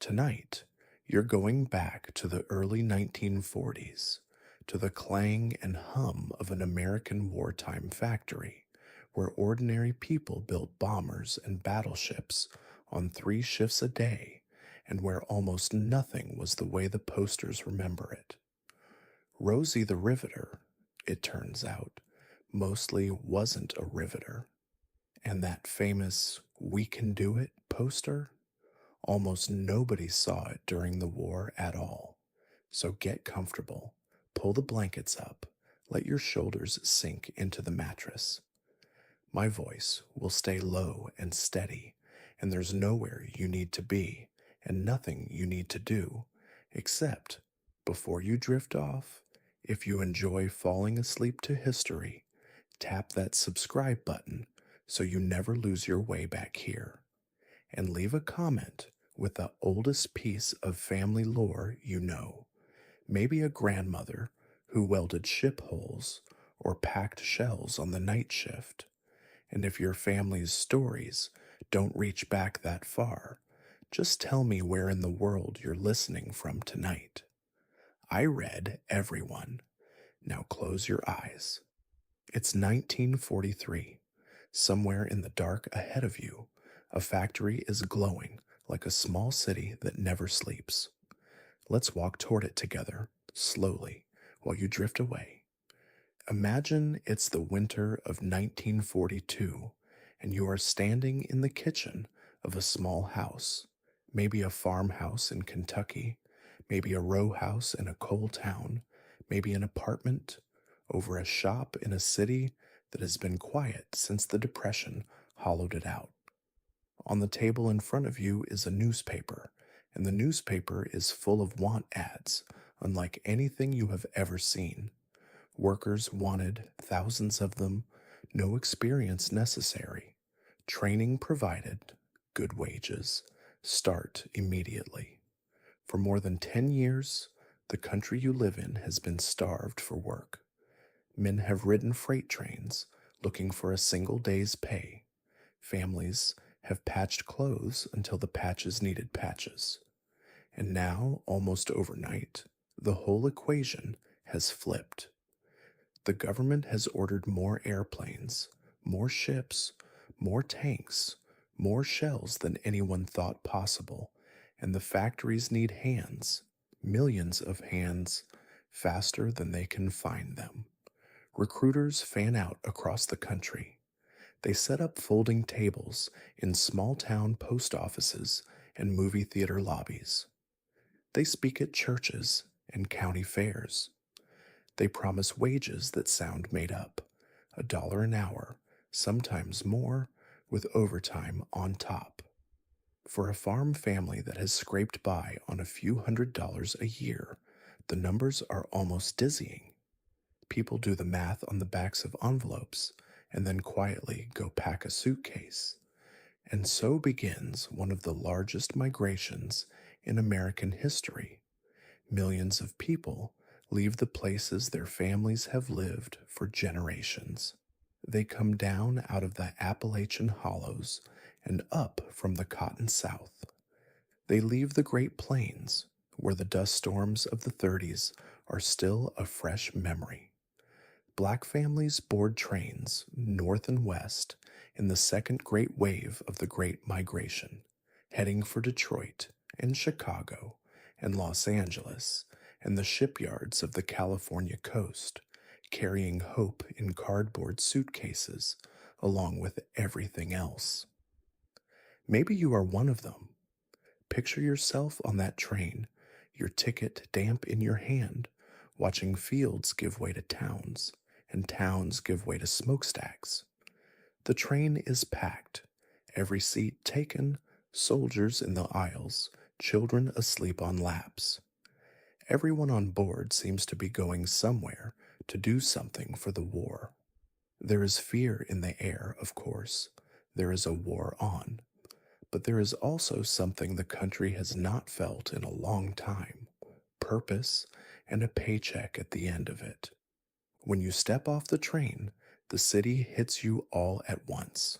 Tonight, you're going back to the early 1940s, to the clang and hum of an American wartime factory, where ordinary people built bombers and battleships on 3 shifts a day, and where almost nothing was the way the posters remember it. Rosie the Riveter, it turns out, mostly wasn't a riveter. And that famous "We Can Do It" poster? Almost nobody saw it during the war at all. So get comfortable, pull the blankets up, let your shoulders sink into the mattress. My voice will stay low and steady, and there's nowhere you need to be, and nothing you need to do, except, before you drift off, if you enjoy falling asleep to history, tap that subscribe button so you never lose your way back here. And leave a comment with the oldest piece of family lore you know. Maybe a grandmother who welded ship holes or packed shells on the night shift. And if your family's stories don't reach back that far, just tell me where in the world you're listening from tonight. I read everyone. Now close your eyes. It's 1943. Somewhere in the dark ahead of you, a factory is glowing like a small city that never sleeps. Let's walk toward it together, slowly, while you drift away. Imagine it's the winter of 1942, and you are standing in the kitchen of a small house, maybe a farmhouse in Kentucky, maybe a row house in a coal town, maybe an apartment over a shop in a city that has been quiet since the Depression hollowed it out. On the table in front of you is a newspaper, and the newspaper is full of want ads, unlike anything you have ever seen. Workers wanted, thousands of them, no experience necessary, training provided, good wages, start immediately. For more than 10 years, the country you live in has been starved for work. Men have ridden freight trains looking for a single day's pay. Families have patched clothes until the patches needed patches. And now, almost overnight, the whole equation has flipped. The government has ordered more airplanes, more ships, more tanks, more shells than anyone thought possible, and the factories need hands, millions of hands, faster than they can find them. Recruiters fan out across the country. They set up folding tables in small town post offices and movie theater lobbies. They speak at churches and county fairs. They promise wages that sound made up, $1 an hour, sometimes more, with overtime on top. For a farm family that has scraped by on a few $100s a year, the numbers are almost dizzying. People do the math on the backs of envelopes and then quietly go pack a suitcase. And so begins one of the largest migrations in American history. Millions of people leave the places their families have lived for generations. They come down out of the Appalachian hollows and up from the Cotton South. They leave the Great Plains, where the dust storms of the 30s are still a fresh memory. Black families board trains north and west in the second great wave of the Great Migration, heading for Detroit and Chicago and Los Angeles and the shipyards of the California coast, carrying hope in cardboard suitcases along with everything else. Maybe you are one of them. Picture yourself on that train, your ticket damp in your hand, watching fields give way to towns, and towns give way to smokestacks. The train is packed, every seat taken, soldiers in the aisles, children asleep on laps. Everyone on board seems to be going somewhere to do something for the war. There is fear in the air, of course. There is a war on. But there is also something the country has not felt in a long time: purpose and a paycheck at the end of it. When you step off the train, the city hits you all at once.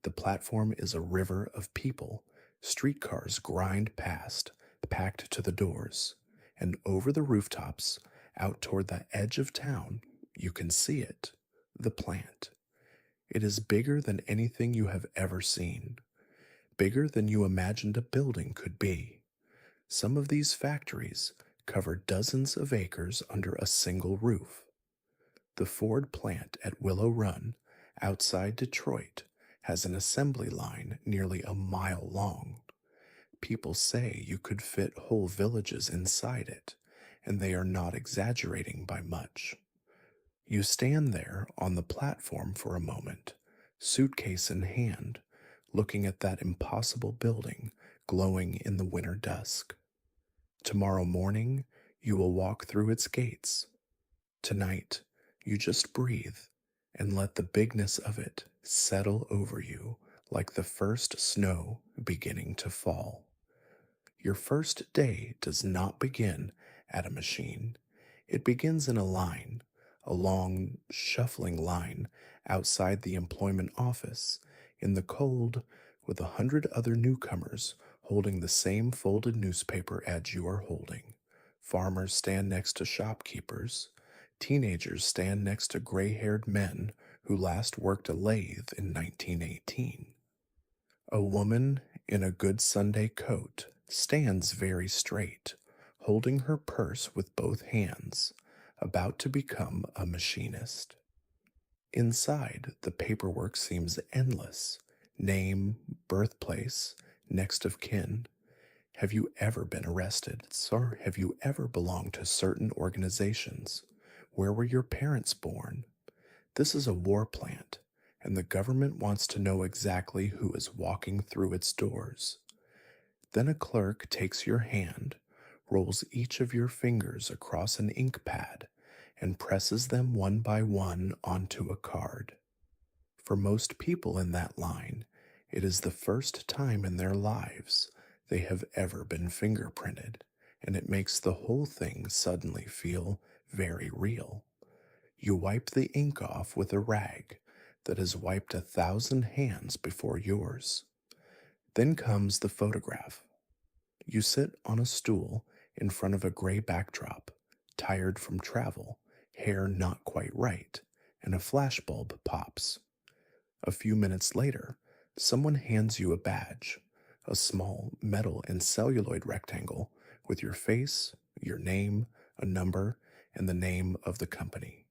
The platform is a river of people. Streetcars grind past, packed to the doors, and over the rooftops, out toward the edge of town, you can see it, the plant. It is bigger than anything you have ever seen, bigger than you imagined a building could be. Some of these factories cover dozens of acres under a single roof. The Ford plant at Willow Run, outside Detroit, has an assembly line nearly a mile long. People say you could fit whole villages inside it, and they are not exaggerating by much. You stand there on the platform for a moment, suitcase in hand, looking at that impossible building glowing in the winter dusk. Tomorrow morning, you will walk through its gates. Tonight, you just breathe and let the bigness of it settle over you like the first snow beginning to fall. Your first day does not begin at a machine. It begins in a line, a long, shuffling line outside the employment office, in the cold, with 100 other newcomers holding the same folded newspaper as you are holding. Farmers stand next to shopkeepers. Teenagers stand next to gray haired men who last worked a lathe in 1918. A woman in a good Sunday coat stands very straight, holding her purse with both hands, about to become a machinist. Inside, the paperwork seems endless. Name, birthplace, next of kin. Have you ever been arrested? Sir, have you ever belonged to certain organizations? Where were your parents born? This is a war plant, and the government wants to know exactly who is walking through its doors. Then a clerk takes your hand, rolls each of your fingers across an ink pad, and presses them one by one onto a card. For most people in that line, it is the first time in their lives they have ever been fingerprinted, and it makes the whole thing suddenly feel very real. You wipe the ink off with a rag that has wiped 1,000 hands before yours. Then comes the photograph. You sit on a stool in front of a gray backdrop, tired from travel, hair not quite right, and a flashbulb pops. A few minutes later, someone hands you a badge, a small metal and celluloid rectangle with your face, your name, a number, and the name of the company.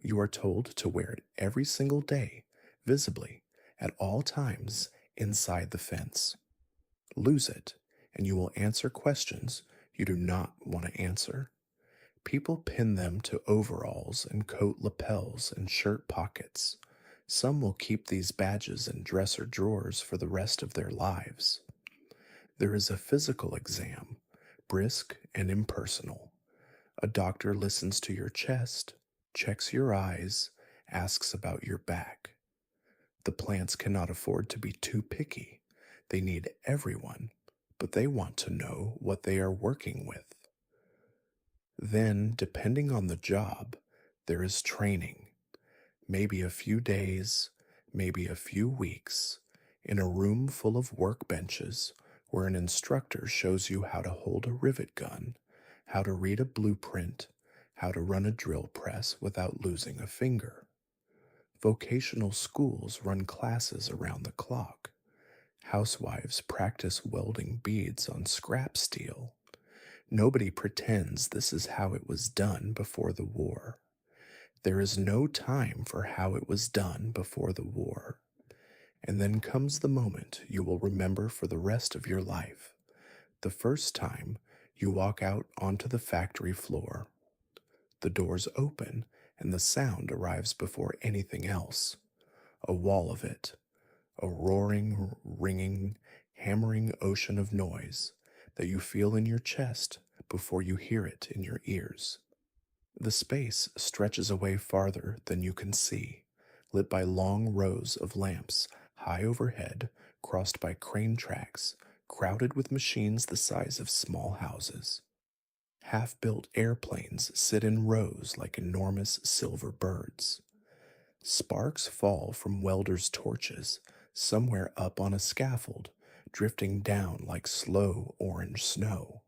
You are told to wear it every single day, visibly, at all times inside the fence. Lose it, and you will answer questions you do not want to answer. People pin them to overalls and coat lapels and shirt pockets. Some will keep these badges in dresser drawers for the rest of their lives. There is a physical exam, brisk and impersonal. A doctor listens to your chest, checks your eyes, asks about your back. The plants cannot afford to be too picky. They need everyone, but they want to know what they are working with. Then, depending on the job, there is training. Maybe a few days, maybe a few weeks, in a room full of workbenches where an instructor shows you how to hold a rivet gun, how to read a blueprint, how to run a drill press without losing a finger. Vocational schools run classes around the clock. Housewives practice welding beads on scrap steel. Nobody pretends this is how it was done before the war. There is no time for how it was done before the war. And then comes the moment you will remember for the rest of your life. The first time you walk out onto the factory floor. The doors open and the sound arrives before anything else. A wall of it. A roaring, ringing, hammering ocean of noise that you feel in your chest before you hear it in your ears. The space stretches away farther than you can see, lit by long rows of lamps high overhead, crossed by crane tracks, crowded with machines the size of small houses. Half-built airplanes sit in rows like enormous silver birds. Sparks fall from welders' torches, somewhere up on a scaffold, drifting down like slow orange snow.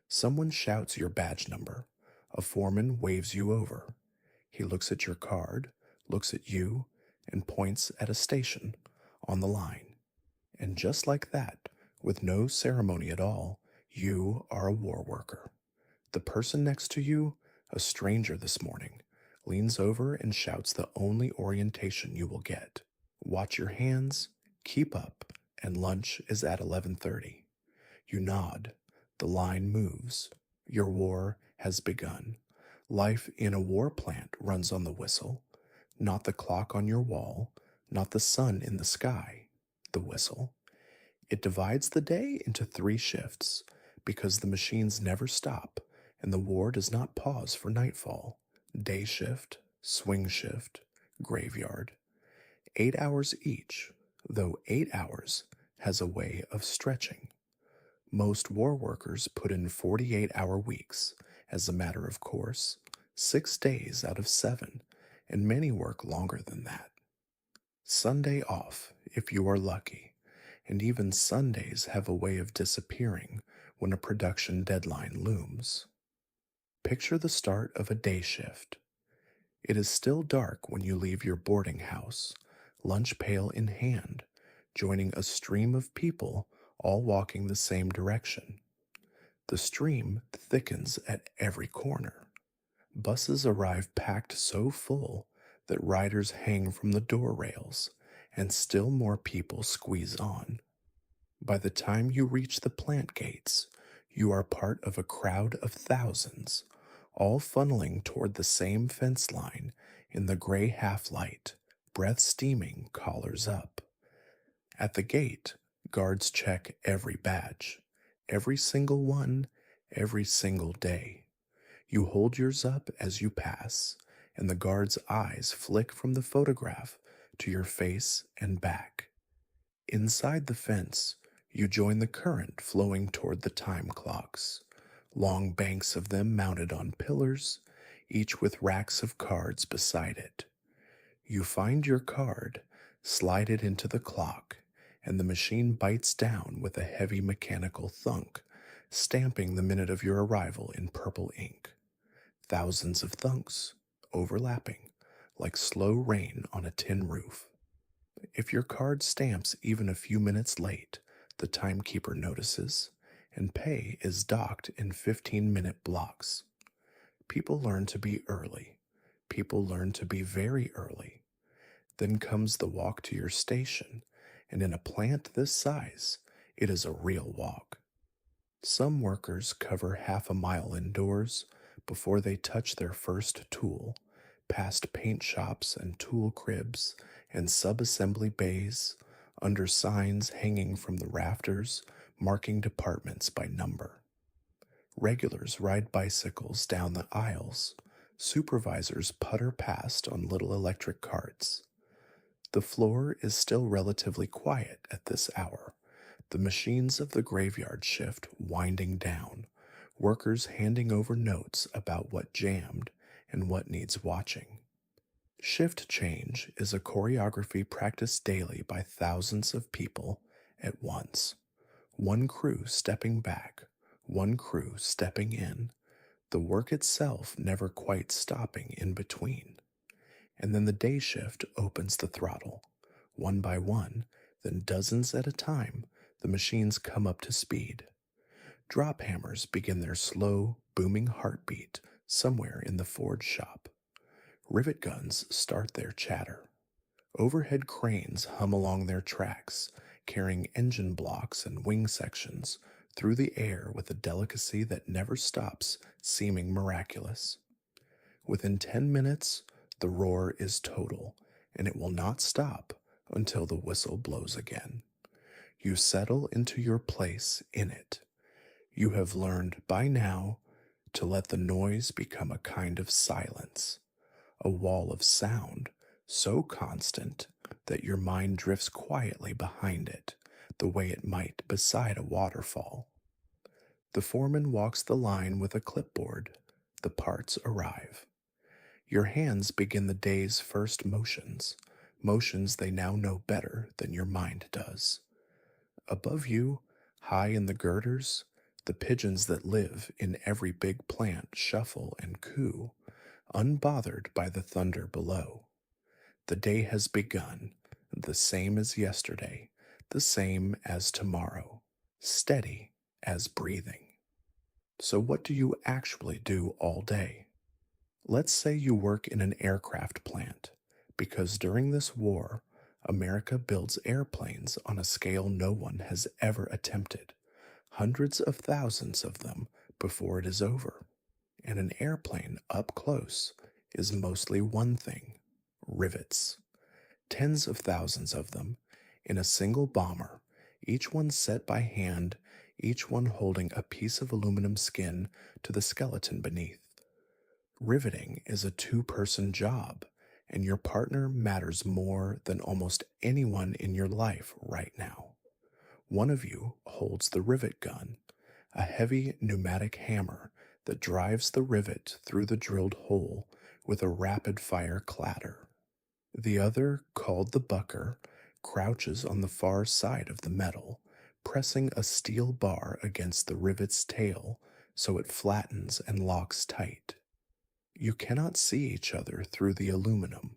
Someone shouts your badge number. A foreman waves you over. He looks at your card, looks at you, and points at a station on the line. And just like that, with no ceremony at all, you are a war worker. The person next to you, a stranger this morning, leans over and shouts the only orientation you will get. Watch your hands, keep up, and lunch is at 11:30. You nod. The line moves. Your war has begun. Life in a war plant runs on the whistle, not the clock on your wall, not the sun in the sky. The whistle. It divides the day into 3 shifts because the machines never stop and the war does not pause for nightfall. Day shift, swing shift, graveyard. 8 hours each, though 8 hours has a way of stretching. Most war workers put in 48-hour weeks, as a matter of course, 6 days out of 7, and many work longer than that. Sunday off, if you are lucky, and even Sundays have a way of disappearing when a production deadline looms. Picture the start of a day shift. It is still dark when you leave your boarding house, lunch pail in hand, joining a stream of people all walking the same direction. The stream thickens at every corner. Buses arrive packed so full that riders hang from the door rails, and still more people squeeze on. By the time you reach the plant gates, you are part of a crowd of thousands, all funneling toward the same fence line in the gray half-light, breath steaming, collars up. At the gate, guards check every badge, every single one, every single day. You hold yours up as you pass, and the guard's eyes flick from the photograph to your face and back. Inside the fence, you join the current flowing toward the time clocks, long banks of them mounted on pillars, each with racks of cards beside it. You find your card, slide it into the clock, and the machine bites down with a heavy mechanical thunk, stamping the minute of your arrival in purple ink. Thousands of thunks, overlapping, like slow rain on a tin roof. If your card stamps even a few minutes late, the timekeeper notices, and pay is docked in 15-minute blocks. People learn to be early. People learn to be very early. Then comes the walk to your station, and in a plant this size, it is a real walk. Some workers cover half a mile indoors before they touch their first tool, past paint shops and tool cribs and sub-assembly bays, under signs hanging from the rafters marking departments by number. Regulars ride bicycles down the aisles. Supervisors putter past on little electric carts. The floor is still relatively quiet at this hour, the machines of the graveyard shift winding down, workers handing over notes about what jammed and what needs watching. Shift change is a choreography practiced daily by thousands of people at once. One crew stepping back, one crew stepping in, the work itself never quite stopping in between. And then the day shift opens the throttle. One by one, then dozens at a time, the machines come up to speed. Drop hammers begin their slow, booming heartbeat somewhere in the forge shop. Rivet guns start their chatter. Overhead cranes hum along their tracks, carrying engine blocks and wing sections through the air with a delicacy that never stops seeming miraculous. Within 10 minutes, the roar is total, and it will not stop until the whistle blows again. You settle into your place in it. You have learned by now to let the noise become a kind of silence, a wall of sound so constant that your mind drifts quietly behind it, the way it might beside a waterfall. The foreman walks the line with a clipboard. The parts arrive. Your hands begin the day's first motions, motions they now know better than your mind does. Above you, high in the girders, The pigeons that live in every big plant shuffle and coo, unbothered by the thunder below. The day has begun, the same as yesterday, the same as tomorrow, steady as breathing. So, what do you actually do all day? Let's say you work in an aircraft plant, because during this war, America builds airplanes on a scale no one has ever attempted, hundreds of thousands of them before it is over. And an airplane up close is mostly one thing: rivets. Tens of thousands of them in a single bomber, each one set by hand, each one holding a piece of aluminum skin to the skeleton beneath. Riveting is a two-person job, and your partner matters more than almost anyone in your life right now. One of you holds the rivet gun, a heavy pneumatic hammer that drives the rivet through the drilled hole with a rapid-fire clatter. The other, called the bucker, crouches on the far side of the metal, pressing a steel bar against the rivet's tail so it flattens and locks tight. You cannot see each other through the aluminum.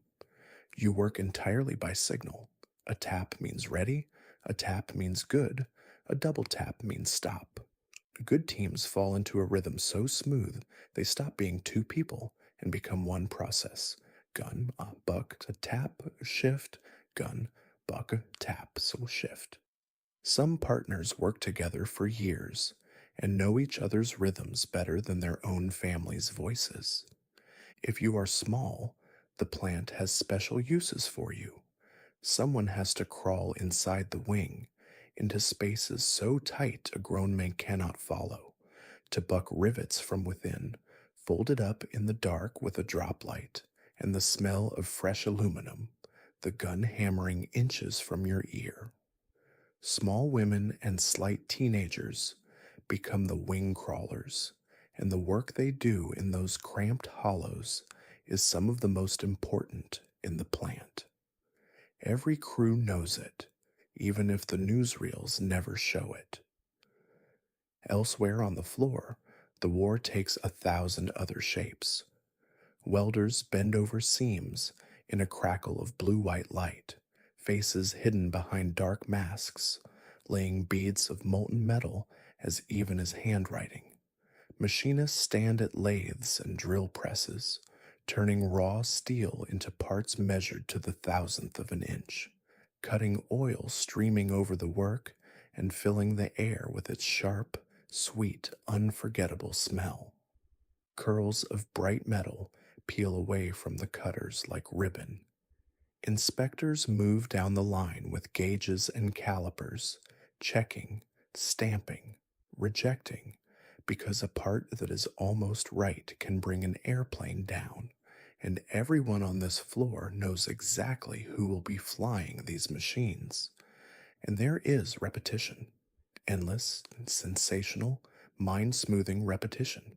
You work entirely by signal. A tap means ready, a tap means good, a double tap means stop. Good teams fall into a rhythm so smooth they stop being two people and become one process. Gun, buck, tap, shift, gun, buck, tap, so shift. Some partners work together for years and know each other's rhythms better than their own family's voices. If you are small, the plant has special uses for you. Someone has to crawl inside the wing, into spaces so tight a grown man cannot follow, to buck rivets from within, folded up in the dark with a drop light and the smell of fresh aluminum, the gun hammering inches from your ear. Small women and slight teenagers become the wing crawlers, and the work they do in those cramped hollows is some of the most important in the plant. Every crew knows it, even if the newsreels never show it. Elsewhere on the floor, the war takes 1,000 other shapes. Welders bend over seams in a crackle of blue-white light, faces hidden behind dark masks, laying beads of molten metal as even as handwriting. Machinists stand at lathes and drill presses, turning raw steel into parts measured to the thousandth of an inch, cutting oil streaming over the work and filling the air with its sharp, sweet, unforgettable smell. Curls of bright metal peel away from the cutters like ribbon. Inspectors move down the line with gauges and calipers, checking, stamping, rejecting, because a part that is almost right can bring an airplane down, and everyone on this floor knows exactly who will be flying these machines. And there is repetition, endless, sensational, mind-smoothing repetition.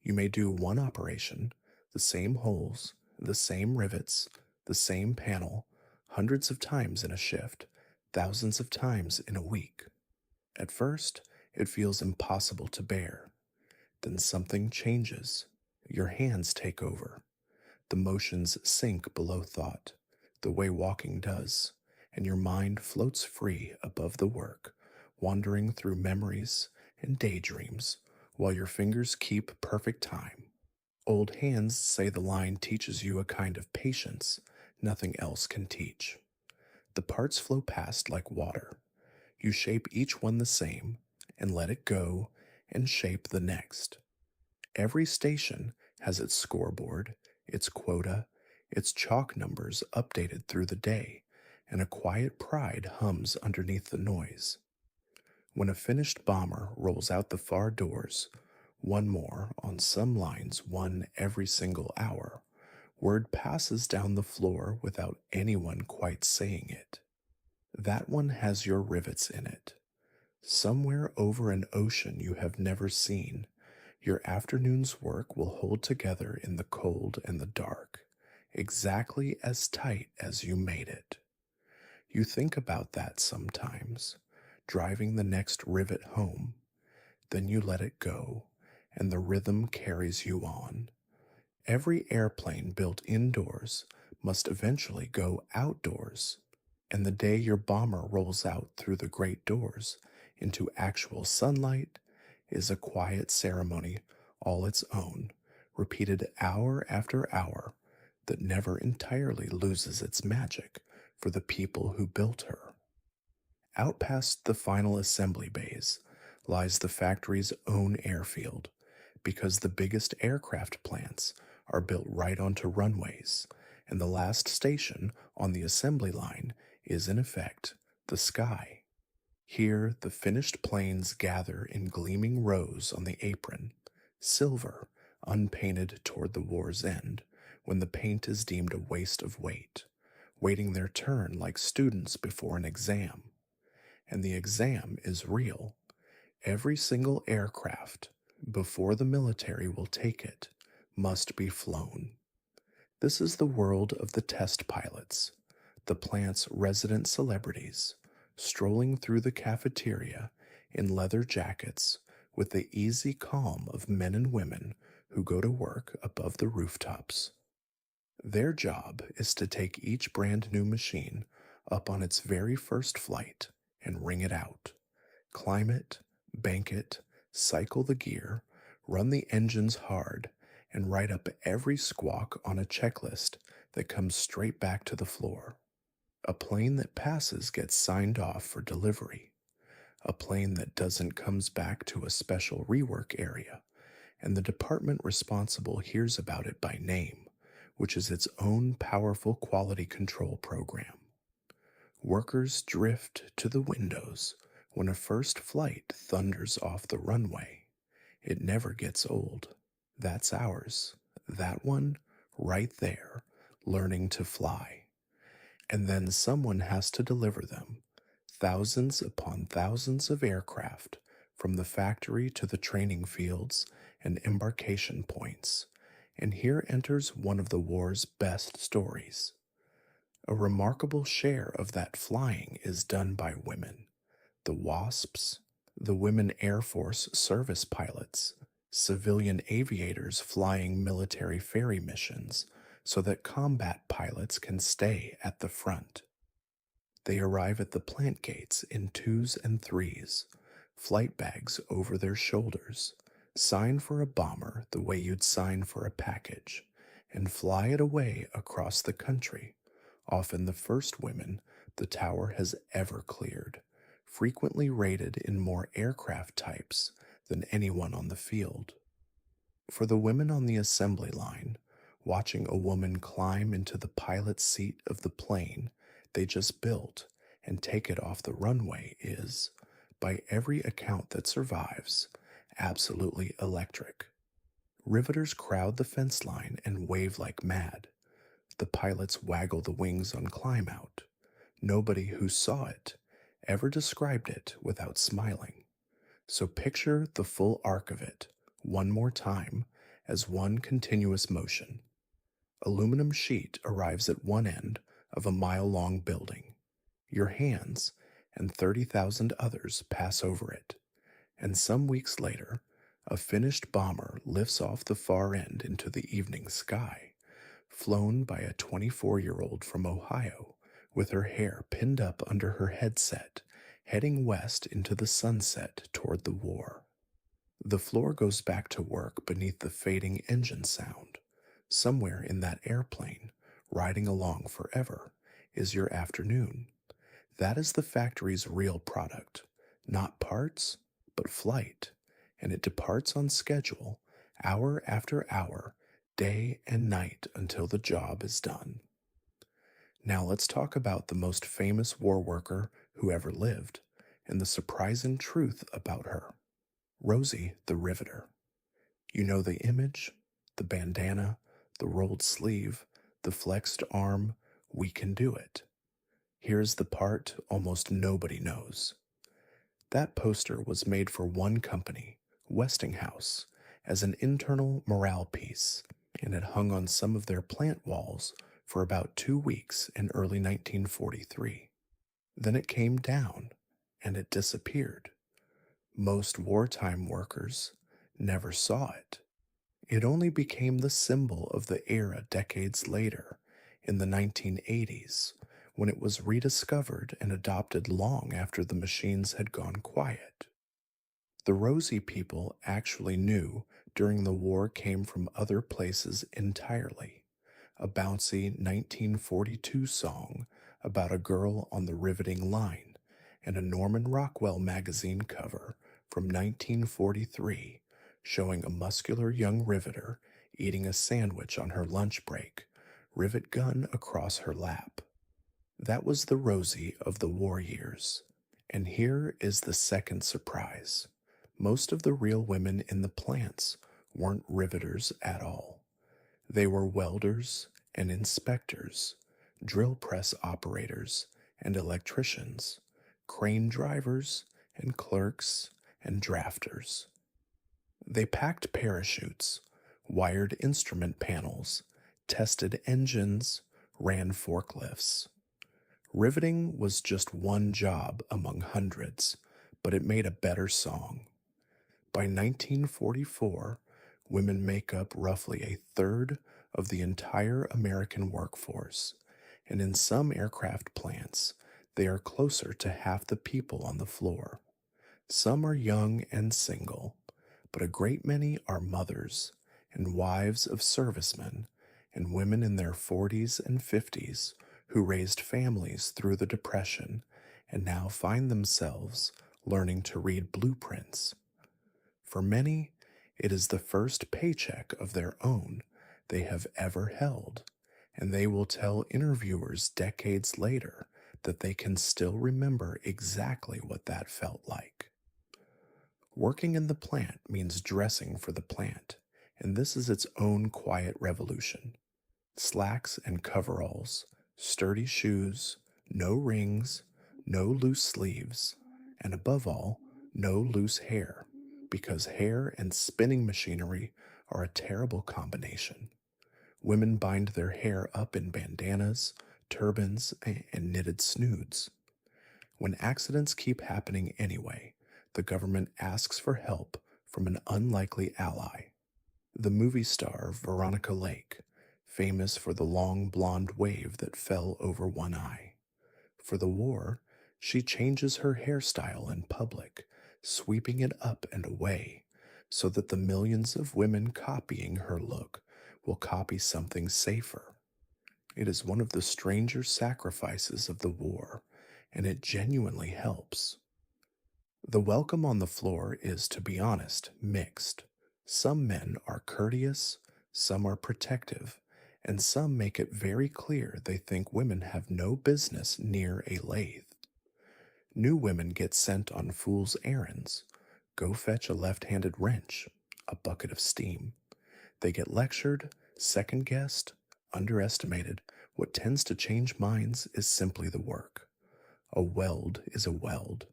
You may do one operation, the same holes, the same rivets, the same panel, hundreds of times in a shift, thousands of times in a week. At first, it feels impossible to bear. Then something changes. Your hands take over. The motions sink below thought, the way walking does, and your mind floats free above the work, wandering through memories and daydreams while your fingers keep perfect time. Old hands say the line teaches you a kind of patience nothing else can teach. The parts flow past like water. You shape each one the same, and let it go, and shape the next. Every station has its scoreboard, its quota, its chalk numbers updated through the day, and a quiet pride hums underneath the noise. When a finished bomber rolls out the far doors, one more, on some lines one every single hour, word passes down the floor without anyone quite saying it. That one has your rivets in it. Somewhere over an ocean you have never seen, your afternoon's work will hold together in the cold and the dark, exactly as tight as you made it. You think about that sometimes, driving the next rivet home. Then you let it go, and the rhythm carries you on. Every airplane built indoors must eventually go outdoors, and the day your bomber rolls out through the great doors into actual sunlight is a quiet ceremony all its own, repeated hour after hour, that never entirely loses its magic for the people who built her. Out past the final assembly bays lies the factory's own airfield, because the biggest aircraft plants are built right onto runways, and the last station on the assembly line is, in effect, the sky. Here, the finished planes gather in gleaming rows on the apron, silver, unpainted toward the war's end, when the paint is deemed a waste of weight, waiting their turn like students before an exam. And the exam is real. Every single aircraft, before the military will take it, must be flown. This is the world of the test pilots, the plant's resident celebrities, strolling through the cafeteria in leather jackets with the easy calm of men and women who go to work above the rooftops. Their job is to take each brand new machine up on its very first flight and ring it out, climb it, bank it, cycle the gear, run the engines hard, and write up every squawk on a checklist that comes straight back to the floor. A plane that passes gets signed off for delivery. A plane that doesn't comes back to a special rework area, and the department responsible hears about it by name, which is its own powerful quality control program. Workers drift to the windows when a first flight thunders off the runway. It never gets old. That's ours. That one, right there, learning to fly. And then someone has to deliver them, thousands upon thousands of aircraft, from the factory to the training fields and embarkation points. And here enters one of the war's best stories. A remarkable share of that flying is done by women. The WASPs, the Women Air Force service pilots, civilian aviators flying military ferry missions so that combat pilots can stay at the front. They arrive at the plant gates in twos and threes, flight bags over their shoulders, sign for a bomber the way you'd sign for a package, and fly it away across the country, often the first women the tower has ever cleared, frequently rated in more aircraft types than anyone on the field. For the women on the assembly line, watching a woman climb into the pilot's seat of the plane they just built and take it off the runway is, by every account that survives, absolutely electric. Riveters crowd the fence line and wave like mad. The pilots waggle the wings on climb out. Nobody who saw it ever described it without smiling. So picture the full arc of it, one more time, as one continuous motion. Aluminum sheet arrives at one end of a mile-long building. Your hands and 30,000 others pass over it, and some weeks later, a finished bomber lifts off the far end into the evening sky, flown by a 24-year-old from Ohio with her hair pinned up under her headset, heading west into the sunset toward the war. The floor goes back to work beneath the fading engine sound. Somewhere in that airplane, riding along forever, is your afternoon. That is the factory's real product, not parts, but flight, and it departs on schedule, hour after hour, day and night until the job is done. Now let's talk about the most famous war worker who ever lived, and the surprising truth about her. Rosie the Riveter. You know the image, the bandana, the rolled sleeve, the flexed arm. We can do it. Here's the part almost nobody knows. That poster was made for one company, Westinghouse, as an internal morale piece, and it hung on some of their plant walls for about 2 weeks in early 1943. Then it came down, and it disappeared. Most wartime workers never saw it. It only became the symbol of the era decades later, in the 1980s, when it was rediscovered and adopted long after the machines had gone quiet. The Rosie people actually knew during the war came from other places entirely. A bouncy 1942 song about a girl on the riveting line, and a Norman Rockwell magazine cover from 1943 showing a muscular young riveter eating a sandwich on her lunch break, rivet gun across her lap. That was the Rosie of the war years. And here is the second surprise. Most of the real women in the plants weren't riveters at all. They were welders and inspectors, drill press operators and electricians, crane drivers and clerks and drafters. They packed parachutes, wired instrument panels, tested engines, ran forklifts. Riveting was just one job among hundreds, but it made a better song. By 1944, women make up roughly a third of the entire American workforce, and in some aircraft plants, they are closer to half the people on the floor. Some are young and single, but a great many are mothers and wives of servicemen and women in their 40s and 50s who raised families through the Depression and now find themselves learning to read blueprints. For many, it is the first paycheck of their own they have ever held, and they will tell interviewers decades later that they can still remember exactly what that felt like. Working in the plant means dressing for the plant, and this is its own quiet revolution. Slacks and coveralls, sturdy shoes, no rings, no loose sleeves, and above all, no loose hair, because hair and spinning machinery are a terrible combination. Women bind their hair up in bandanas, turbans, and knitted snoods. When accidents keep happening anyway, the government asks for help from an unlikely ally. The movie star Veronica Lake, famous for the long blonde wave that fell over one eye. For the war, she changes her hairstyle in public, sweeping it up and away, so that the millions of women copying her look will copy something safer. It is one of the stranger sacrifices of the war, and it genuinely helps. The welcome on the floor is, to be honest, mixed. Some men are courteous, some are protective, and some make it very clear they think women have no business near a lathe. New women get sent on fool's errands. Go fetch a left-handed wrench, a bucket of steam. They get lectured, second-guessed, underestimated. What tends to change minds is simply the work. A weld is a weld.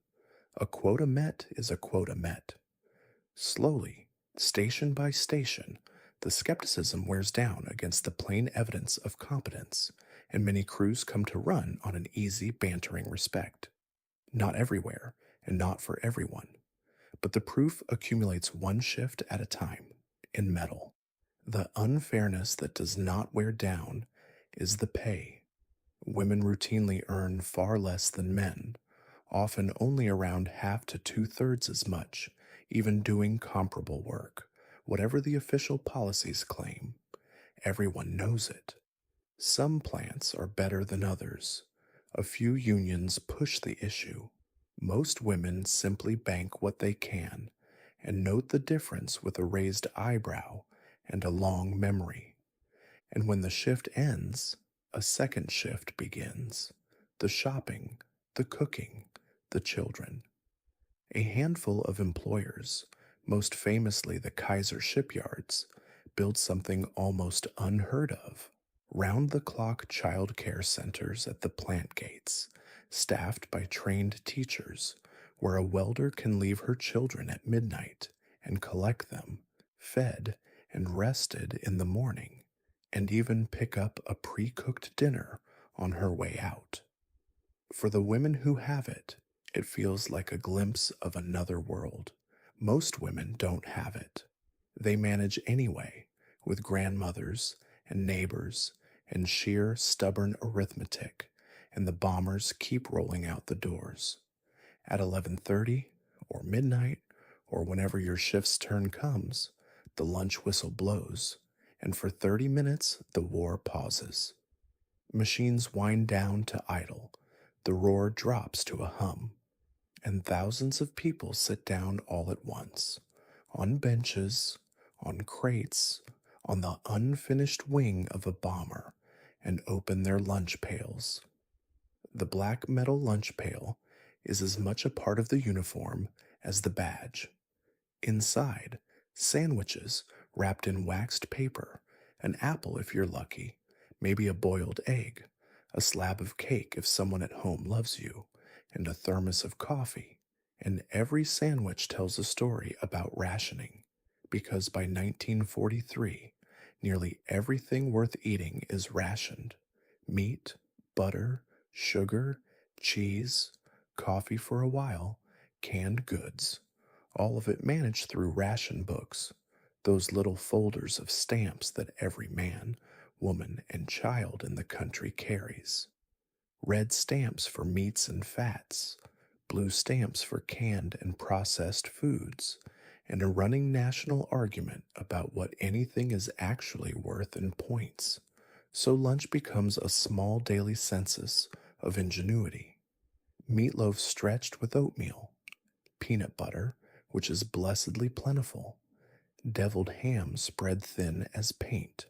A quota met is a quota met. Slowly, station by station, the skepticism wears down against the plain evidence of competence, and many crews come to run on an easy, bantering respect. Not everywhere, and not for everyone, but the proof accumulates one shift at a time, in metal. The unfairness that does not wear down is the pay. Women routinely earn far less than men, often only around half to two-thirds as much, even doing comparable work, whatever the official policies claim. Everyone knows it. Some plants are better than others. A few unions push the issue. Most women simply bank what they can and note the difference with a raised eyebrow and a long memory. And when the shift ends, a second shift begins. The shopping, the cooking, the children. A handful of employers, most famously the Kaiser shipyards, build something almost unheard of. Round-the-clock child care centers at the plant gates, staffed by trained teachers, where a welder can leave her children at midnight and collect them, fed and rested in the morning, and even pick up a pre-cooked dinner on her way out. For the women who have it, It feels like a glimpse of another world. Most women don't have it. They manage anyway, with grandmothers and neighbors and sheer stubborn arithmetic, and the bombers keep rolling out the doors. At 11:30 or midnight or whenever your shift's turn comes, the lunch whistle blows, and for 30 minutes the war pauses. Machines wind down to idle, the roar drops to a hum, and thousands of people sit down all at once, on benches, on crates, on the unfinished wing of a bomber, and open their lunch pails. The black metal lunch pail is as much a part of the uniform as the badge. Inside, sandwiches wrapped in waxed paper, an apple if you're lucky, maybe a boiled egg, a slab of cake if someone at home loves you, and a thermos of coffee. And every sandwich tells a story about rationing, because by 1943, nearly everything worth eating is rationed: meat, butter, sugar, cheese, coffee for a while, canned goods, all of it managed through ration books, those little folders of stamps that every man, woman, and child in the country carries. Red stamps for meats and fats, blue stamps for canned and processed foods, and a running national argument about what anything is actually worth in points. So lunch becomes a small daily census of ingenuity. Meatloaf stretched with oatmeal, peanut butter, which is blessedly plentiful, deviled ham spread thin as paint,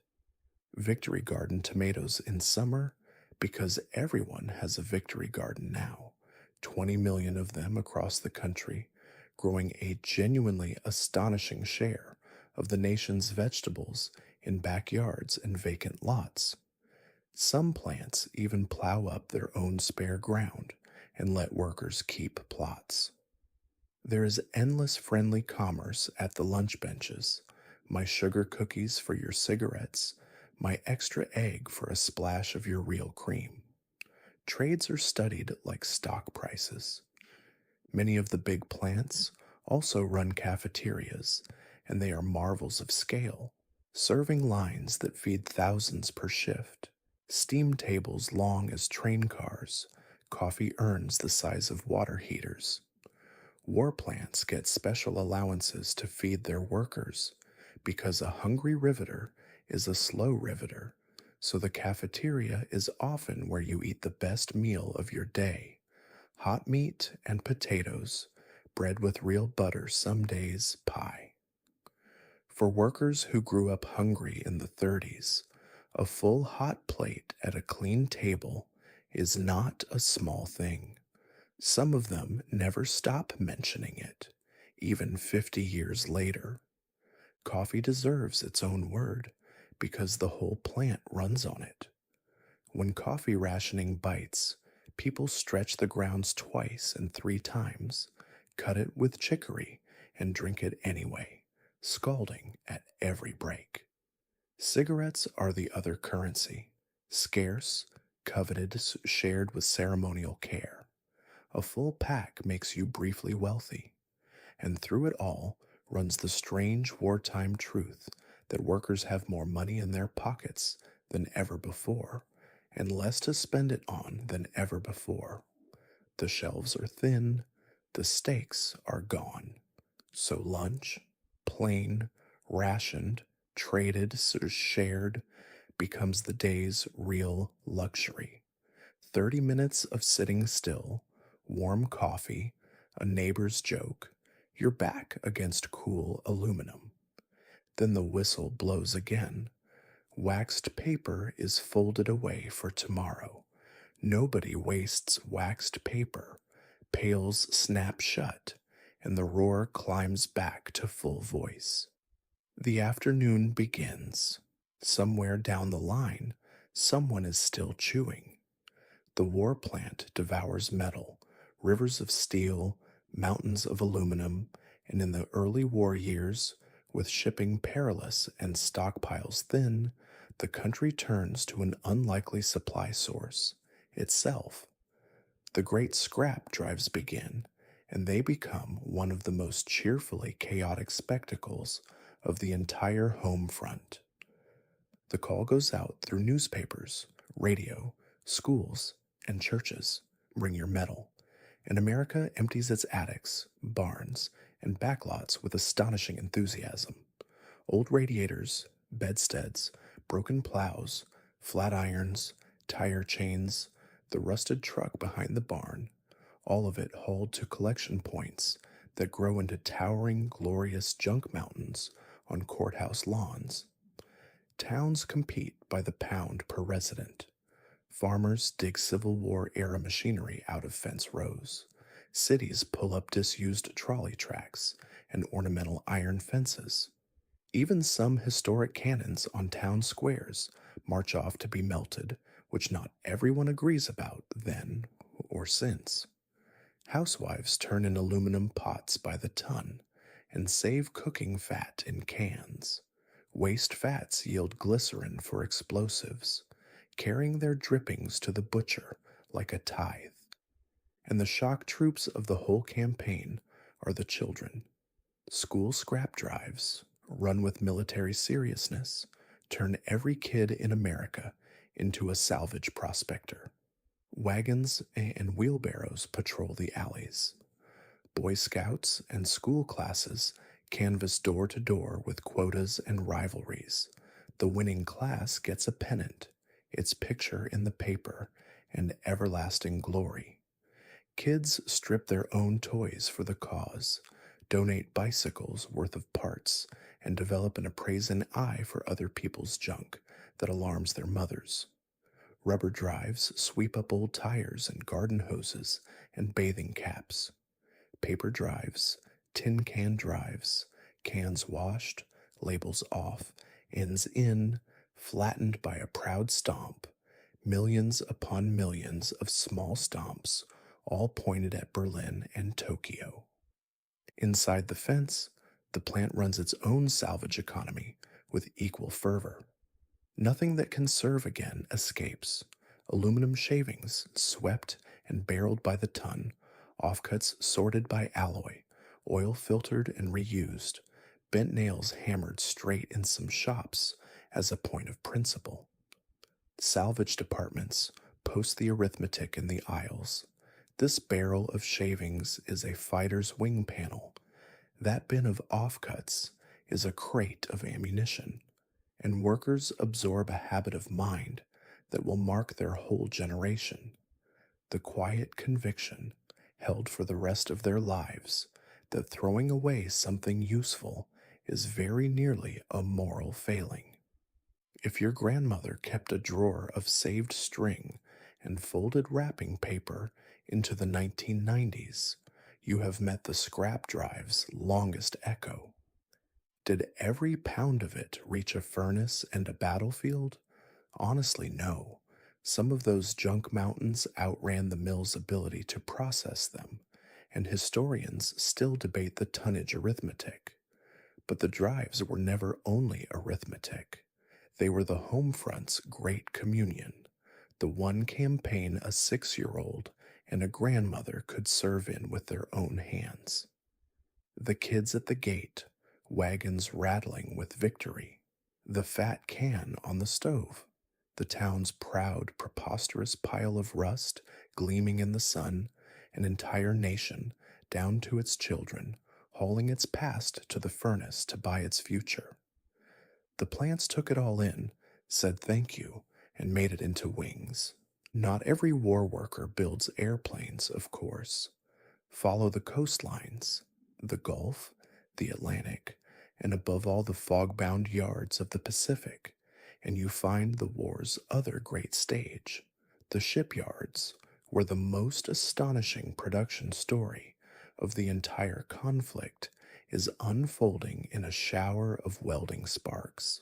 Victory Garden tomatoes in summer because everyone has a Victory Garden now, 20 million of them across the country, growing a genuinely astonishing share of the nation's vegetables in backyards and vacant lots. Some plants even plow up their own spare ground and let workers keep plots. There is endless friendly commerce at the lunch benches. My sugar cookies for your cigarettes, my extra egg for a splash of your real cream. Trades are studied like stock prices. Many of the big plants also run cafeterias, and they are marvels of scale, serving lines that feed thousands per shift, steam tables long as train cars, coffee urns the size of water heaters. War plants get special allowances to feed their workers because a hungry riveter is a slow riveter, so the cafeteria is often where you eat the best meal of your day: hot meat and potatoes, bread with real butter, some days pie. For workers who grew up hungry in the 30s, a full hot plate at a clean table is not a small thing. Some of them never stop mentioning it, even 50 years later. Coffee deserves its own word because the whole plant runs on it. When coffee rationing bites, people stretch the grounds twice and three times, cut it with chicory, and drink it anyway, scalding at every break. Cigarettes are the other currency, scarce, coveted, shared with ceremonial care. A full pack makes you briefly wealthy, and through it all runs the strange wartime truth that workers have more money in their pockets than ever before, and less to spend it on than ever before. The shelves are thin, the steaks are gone. So lunch, plain, rationed, traded, shared, becomes the day's real luxury. 30 minutes of sitting still, warm coffee, a neighbor's joke, you're back against cool aluminum. Then the whistle blows again. Waxed paper is folded away for tomorrow. Nobody wastes waxed paper. Pails snap shut, and the roar climbs back to full voice. The afternoon begins. Somewhere down the line, someone is still chewing. The war plant devours metal, rivers of steel, mountains of aluminum, and in the early war years, with shipping perilous and stockpiles thin, the country turns to an unlikely supply source: itself. The great scrap drives begin, and they become one of the most cheerfully chaotic spectacles of the entire home front. The call goes out through newspapers, radio, schools, and churches. Bring your metal. And America empties its attics, barns, and backlots with astonishing enthusiasm. Old radiators, bedsteads, broken plows, flat irons, tire chains, the rusted truck behind the barn, all of it hauled to collection points that grow into towering, glorious junk mountains on courthouse lawns. Towns compete by the pound per resident. Farmers dig Civil War era machinery out of fence rows. Cities pull up disused trolley tracks and ornamental iron fences. Even some historic cannons on town squares march off to be melted, which not everyone agrees about then or since. Housewives turn in aluminum pots by the ton and save cooking fat in cans. Waste fats yield glycerin for explosives, carrying their drippings to the butcher like a tithe. And the shock troops of the whole campaign are the children. School scrap drives, run with military seriousness, turn every kid in America into a salvage prospector. Wagons and wheelbarrows patrol the alleys. Boy Scouts and school classes canvass door to door with quotas and rivalries. The winning class gets a pennant, its picture in the paper, and everlasting glory. Kids strip their own toys for the cause, donate bicycles worth of parts, and develop an appraising eye for other people's junk that alarms their mothers. Rubber drives sweep up old tires and garden hoses and bathing caps. Paper drives, tin can drives, cans washed, labels off, ends in, flattened by a proud stomp, millions upon millions of small stomps, all pointed at Berlin and Tokyo. Inside the fence, the plant runs its own salvage economy with equal fervor. Nothing that can serve again escapes. Aluminum shavings swept and barreled by the ton, offcuts sorted by alloy, oil filtered and reused, bent nails hammered straight in some shops as a point of principle. Salvage departments post the arithmetic in the aisles. This barrel of shavings is a fighter's wing panel. That bin of offcuts is a crate of ammunition. And workers absorb a habit of mind that will mark their whole generation. The quiet conviction, held for the rest of their lives, that throwing away something useful is very nearly a moral failing. If your grandmother kept a drawer of saved string and folded wrapping paper into the 1990s, you have met the scrap drive's longest echo. Did every pound of it reach a furnace and a battlefield? Honestly, no. Some of those junk mountains outran the mill's ability to process them, and historians still debate the tonnage arithmetic. But the drives were never only arithmetic. They were the home front's great communion, the one campaign a 6-year-old and a grandmother could serve in with their own hands. The kids at the gate, wagons rattling with victory, the fat can on the stove, the town's proud, preposterous pile of rust gleaming in the sun, an entire nation, down to its children, hauling its past to the furnace to buy its future. The plants took it all in, said thank you, and made it into wings. Not every war worker builds airplanes, of course. Follow the coastlines, the Gulf, the Atlantic, and above all the fog-bound yards of the Pacific, and you find the war's other great stage, the shipyards, where the most astonishing production story of the entire conflict is unfolding in a shower of welding sparks.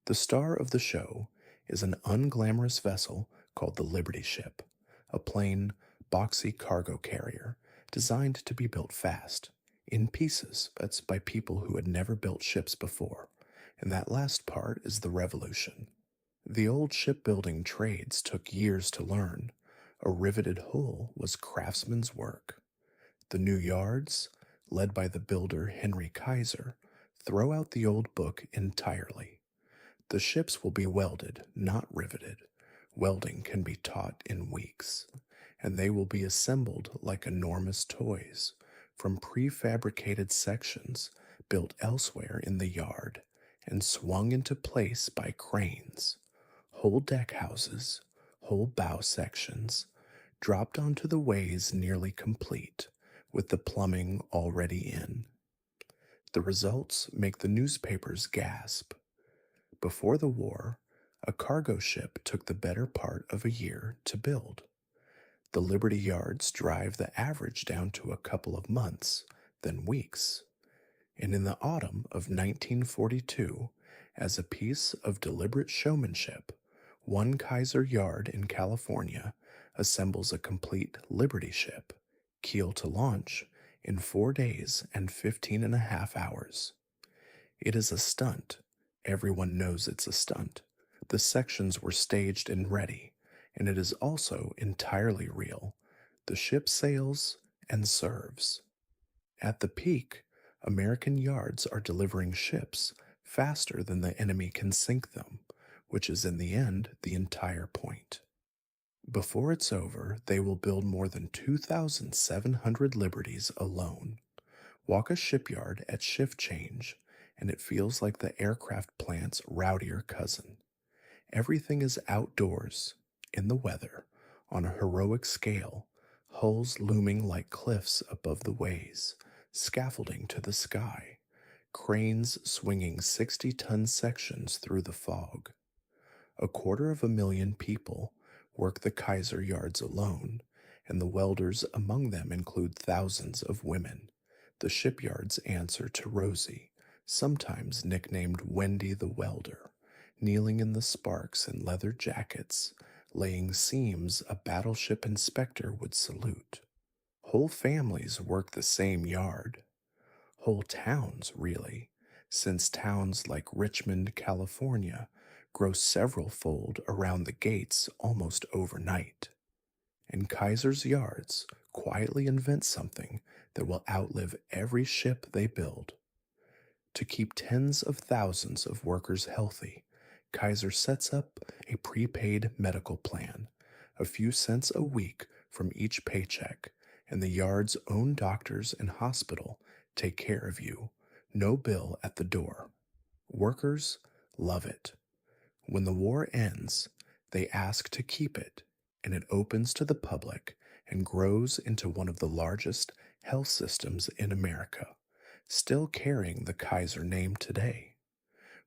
The star of the show is an unglamorous vessel called the Liberty Ship, a plain, boxy cargo carrier designed to be built fast, in pieces, but by people who had never built ships before, and that last part is the revolution. The old shipbuilding trades took years to learn. A riveted hull was craftsman's work. The new yards, led by the builder Henry Kaiser, throw out the old book entirely. The ships will be welded, not riveted. Welding can be taught in weeks, and they will be assembled like enormous toys from prefabricated sections built elsewhere in the yard and swung into place by cranes. Whole deck houses, whole bow sections, dropped onto the ways nearly complete, with the plumbing already in. The results make the newspapers gasp. Before the war, a cargo ship took the better part of a year to build. The Liberty Yards drive the average down to a couple of months, then weeks. And in the autumn of 1942, as a piece of deliberate showmanship, one Kaiser Yard in California assembles a complete Liberty ship, keel to launch, in 4 days and 15 and a half hours. It is a stunt. Everyone knows it's a stunt. The sections were staged and ready, and it is also entirely real. The ship sails and serves. At the peak, American yards are delivering ships faster than the enemy can sink them, which is in the end the entire point. Before it's over, they will build more than 2,700 Liberties alone. Walk a shipyard at shift change, and it feels like the aircraft plant's rowdier cousin. Everything is outdoors, in the weather, on a heroic scale, hulls looming like cliffs above the ways, scaffolding to the sky, cranes swinging 60-ton sections through the fog. 250,000 people work the Kaiser yards alone, and the welders among them include thousands of women. The shipyards answer to Rosie, sometimes nicknamed Wendy the Welder, kneeling in the sparks in leather jackets, laying seams a battleship inspector would salute. Whole families work the same yard. Whole towns, really, since towns like Richmond, California, grow several fold around the gates almost overnight. And Kaiser's yards quietly invent something that will outlive every ship they build. To keep tens of thousands of workers healthy, Kaiser sets up a prepaid medical plan, a few cents a week from each paycheck, and the yard's own doctors and hospital take care of you. No bill at the door. Workers love it. When the war ends, they ask to keep it, and it opens to the public and grows into one of the largest health systems in America, still carrying the Kaiser name today,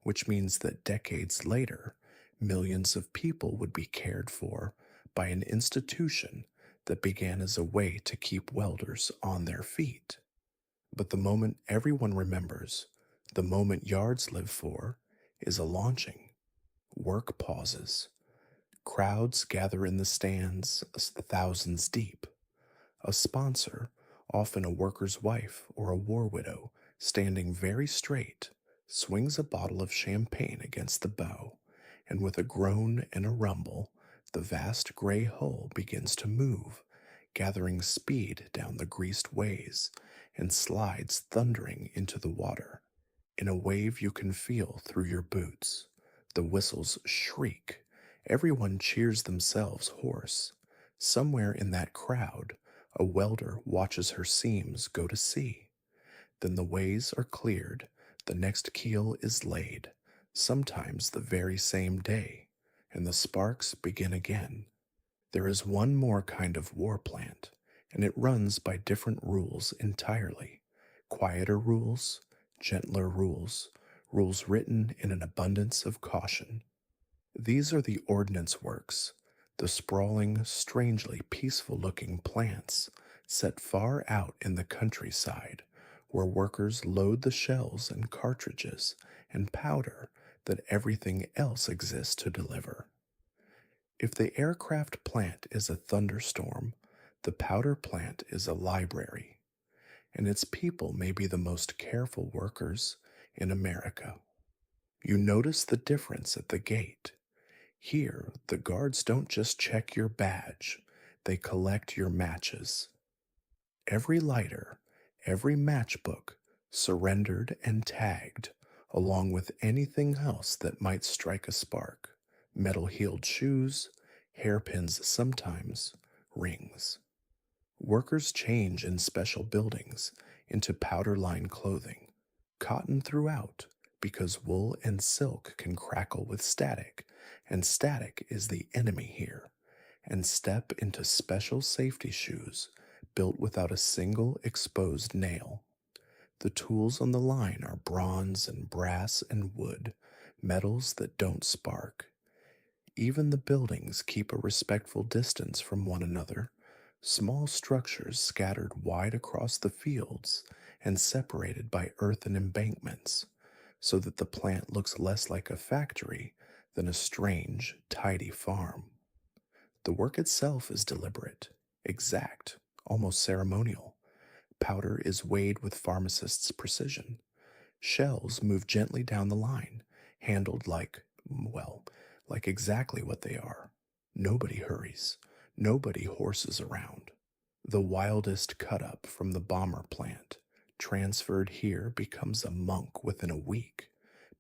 which means that decades later, millions of people would be cared for by an institution that began as a way to keep welders on their feet. But the moment everyone remembers, the moment yards live for, is a launching. Work pauses. Crowds gather in the stands, thousands deep. A sponsor, often a worker's wife or a war widow, standing very straight, swings a bottle of champagne against the bow, and with a groan and a rumble, the vast gray hull begins to move, gathering speed down the greased ways, and slides thundering into the water. In a wave you can feel through your boots. The whistles shriek. Everyone cheers themselves hoarse. Somewhere in that crowd, a welder watches her seams go to sea. Then the ways are cleared, the next keel is laid, sometimes the very same day, and the sparks begin again. There is one more kind of war plant, and it runs by different rules entirely. Quieter rules, gentler rules, rules written in an abundance of caution. These are the ordnance works, the sprawling, strangely peaceful-looking plants set far out in the countryside, where workers load the shells and cartridges and powder that everything else exists to deliver. If the aircraft plant is a thunderstorm, the powder plant is a library, and its people may be the most careful workers in America. You notice the difference at the gate. Here, the guards don't just check your badge, They collect your matches. Every lighter, every matchbook, surrendered and tagged, along with anything else that might strike a spark. Metal heeled shoes, hairpins sometimes, rings. Workers change in special buildings into powder lined clothing, cotton throughout, because wool and silk can crackle with static, and static is the enemy here, and step into special safety shoes built without a single exposed nail. The tools on the line are bronze and brass and wood, metals that don't spark. Even the buildings keep a respectful distance from one another, small structures scattered wide across the fields and separated by earthen embankments, so that the plant looks less like a factory than a strange, tidy farm. The work itself is deliberate, exact, almost ceremonial. Powder is weighed with pharmacist's precision. Shells move gently down the line, handled like, well, like exactly what they are. Nobody hurries. Nobody horses around. The wildest cut up from the bomber plant, transferred here, becomes a monk within a week,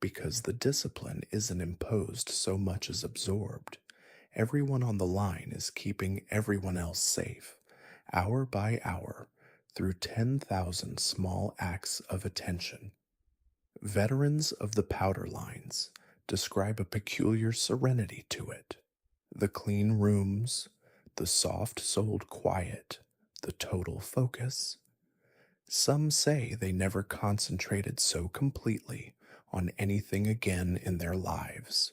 because the discipline isn't imposed so much as absorbed. Everyone on the line is keeping everyone else safe, hour by hour, through 10,000 small acts of attention. Veterans of the powder lines describe a peculiar serenity to it. The clean rooms, the soft souled quiet, the total focus. Some say they never concentrated so completely on anything again in their lives.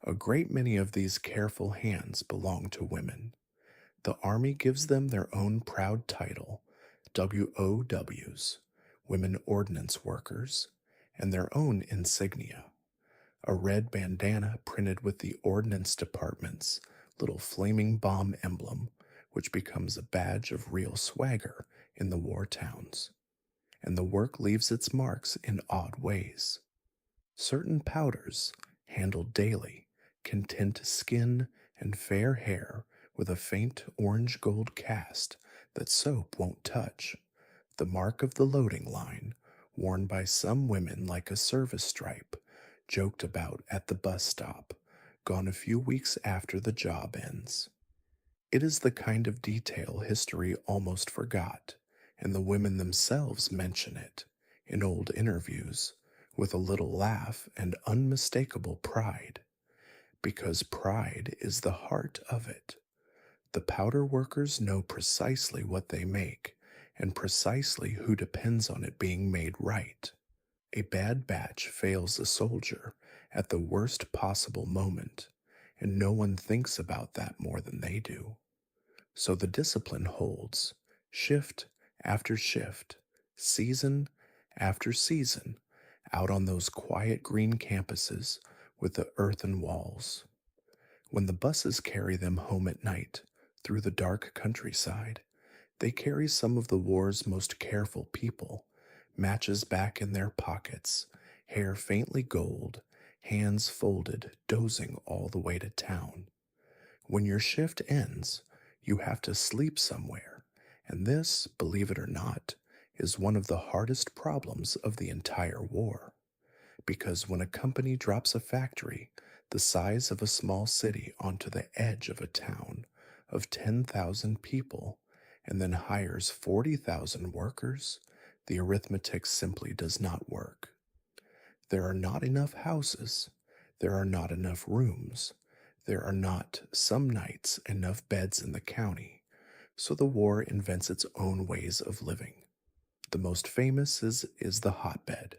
A great many of these careful hands belong to women. The Army gives them their own proud title, WOWs, Women Ordnance Workers, and their own insignia, a red bandana printed with the Ordnance Department's little flaming bomb emblem, which becomes a badge of real swagger in the war towns. And the work leaves its marks in odd ways. Certain powders, handled daily, can tint skin and fair hair with a faint orange gold cast that soap won't touch, the mark of the loading line, worn by some women like a service stripe, joked about at the bus stop, gone a few weeks after the job ends. It is the kind of detail history almost forgot, and the women themselves mention it, in old interviews, with a little laugh and unmistakable pride, because pride is the heart of it. The powder workers know precisely what they make, and precisely who depends on it being made right. A bad batch fails a soldier at the worst possible moment, and no one thinks about that more than they do. So the discipline holds, shift after shift, season after season, out on those quiet green campuses with the earthen walls. When the buses carry them home at night through the dark countryside, they carry some of the war's most careful people, matches back in their pockets, hair faintly gold, hands folded, dozing all the way to town. When your shift ends, you have to sleep somewhere, and this, believe it or not, is one of the hardest problems of the entire war. Because when a company drops a factory the size of a small city onto the edge of a town of 10,000 people and then hires 40,000 workers, the arithmetic simply does not work. There are not enough houses, there are not enough rooms, there are not, some nights, enough beds in the county, so the war invents its own ways of living. The most famous is the hotbed.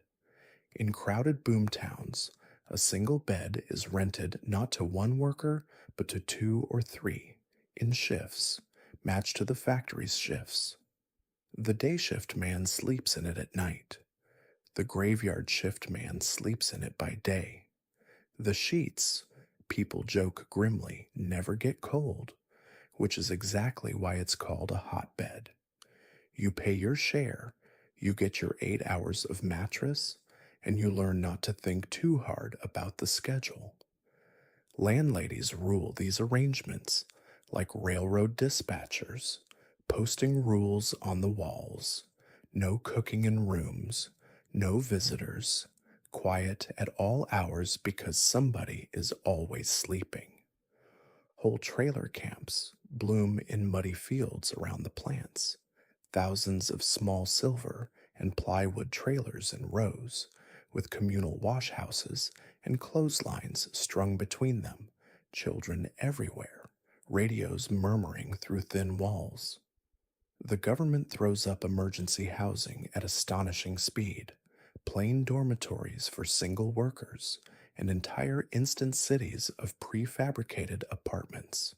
In crowded boomtowns, a single bed is rented not to one worker, but to two or three, in shifts, matched to the factory's shifts. The day shift man sleeps in it at night. The graveyard shift man sleeps in it by day. The sheets, people joke grimly, never get cold, which is exactly why it's called a hotbed. You pay your share, you get your 8 hours of mattress, and you learn not to think too hard about the schedule. Landladies rule these arrangements, like railroad dispatchers, posting rules on the walls, no cooking in rooms, no visitors, quiet at all hours because somebody is always sleeping. Whole trailer camps bloom in muddy fields around the plants, thousands of small silver and plywood trailers in rows, with communal wash houses and clotheslines strung between them, children everywhere, radios murmuring through thin walls. The government throws up emergency housing at astonishing speed, plain dormitories for single workers, and entire instant cities of prefabricated apartments.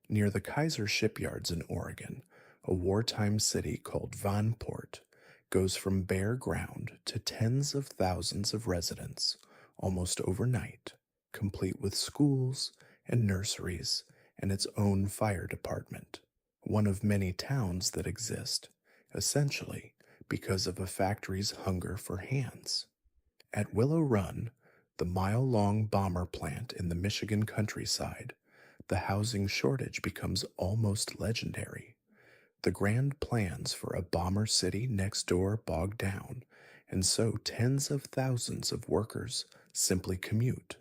Near the Kaiser shipyards in Oregon, a wartime city called Vanport goes from bare ground to tens of thousands of residents almost overnight, complete with schools and nurseries and its own fire department, one of many towns that exist, essentially because of a factory's hunger for hands. At Willow Run, the mile-long bomber plant in the Michigan countryside, the housing shortage becomes almost legendary. The grand plans for a bomber city next door bog down, and so tens of thousands of workers simply commute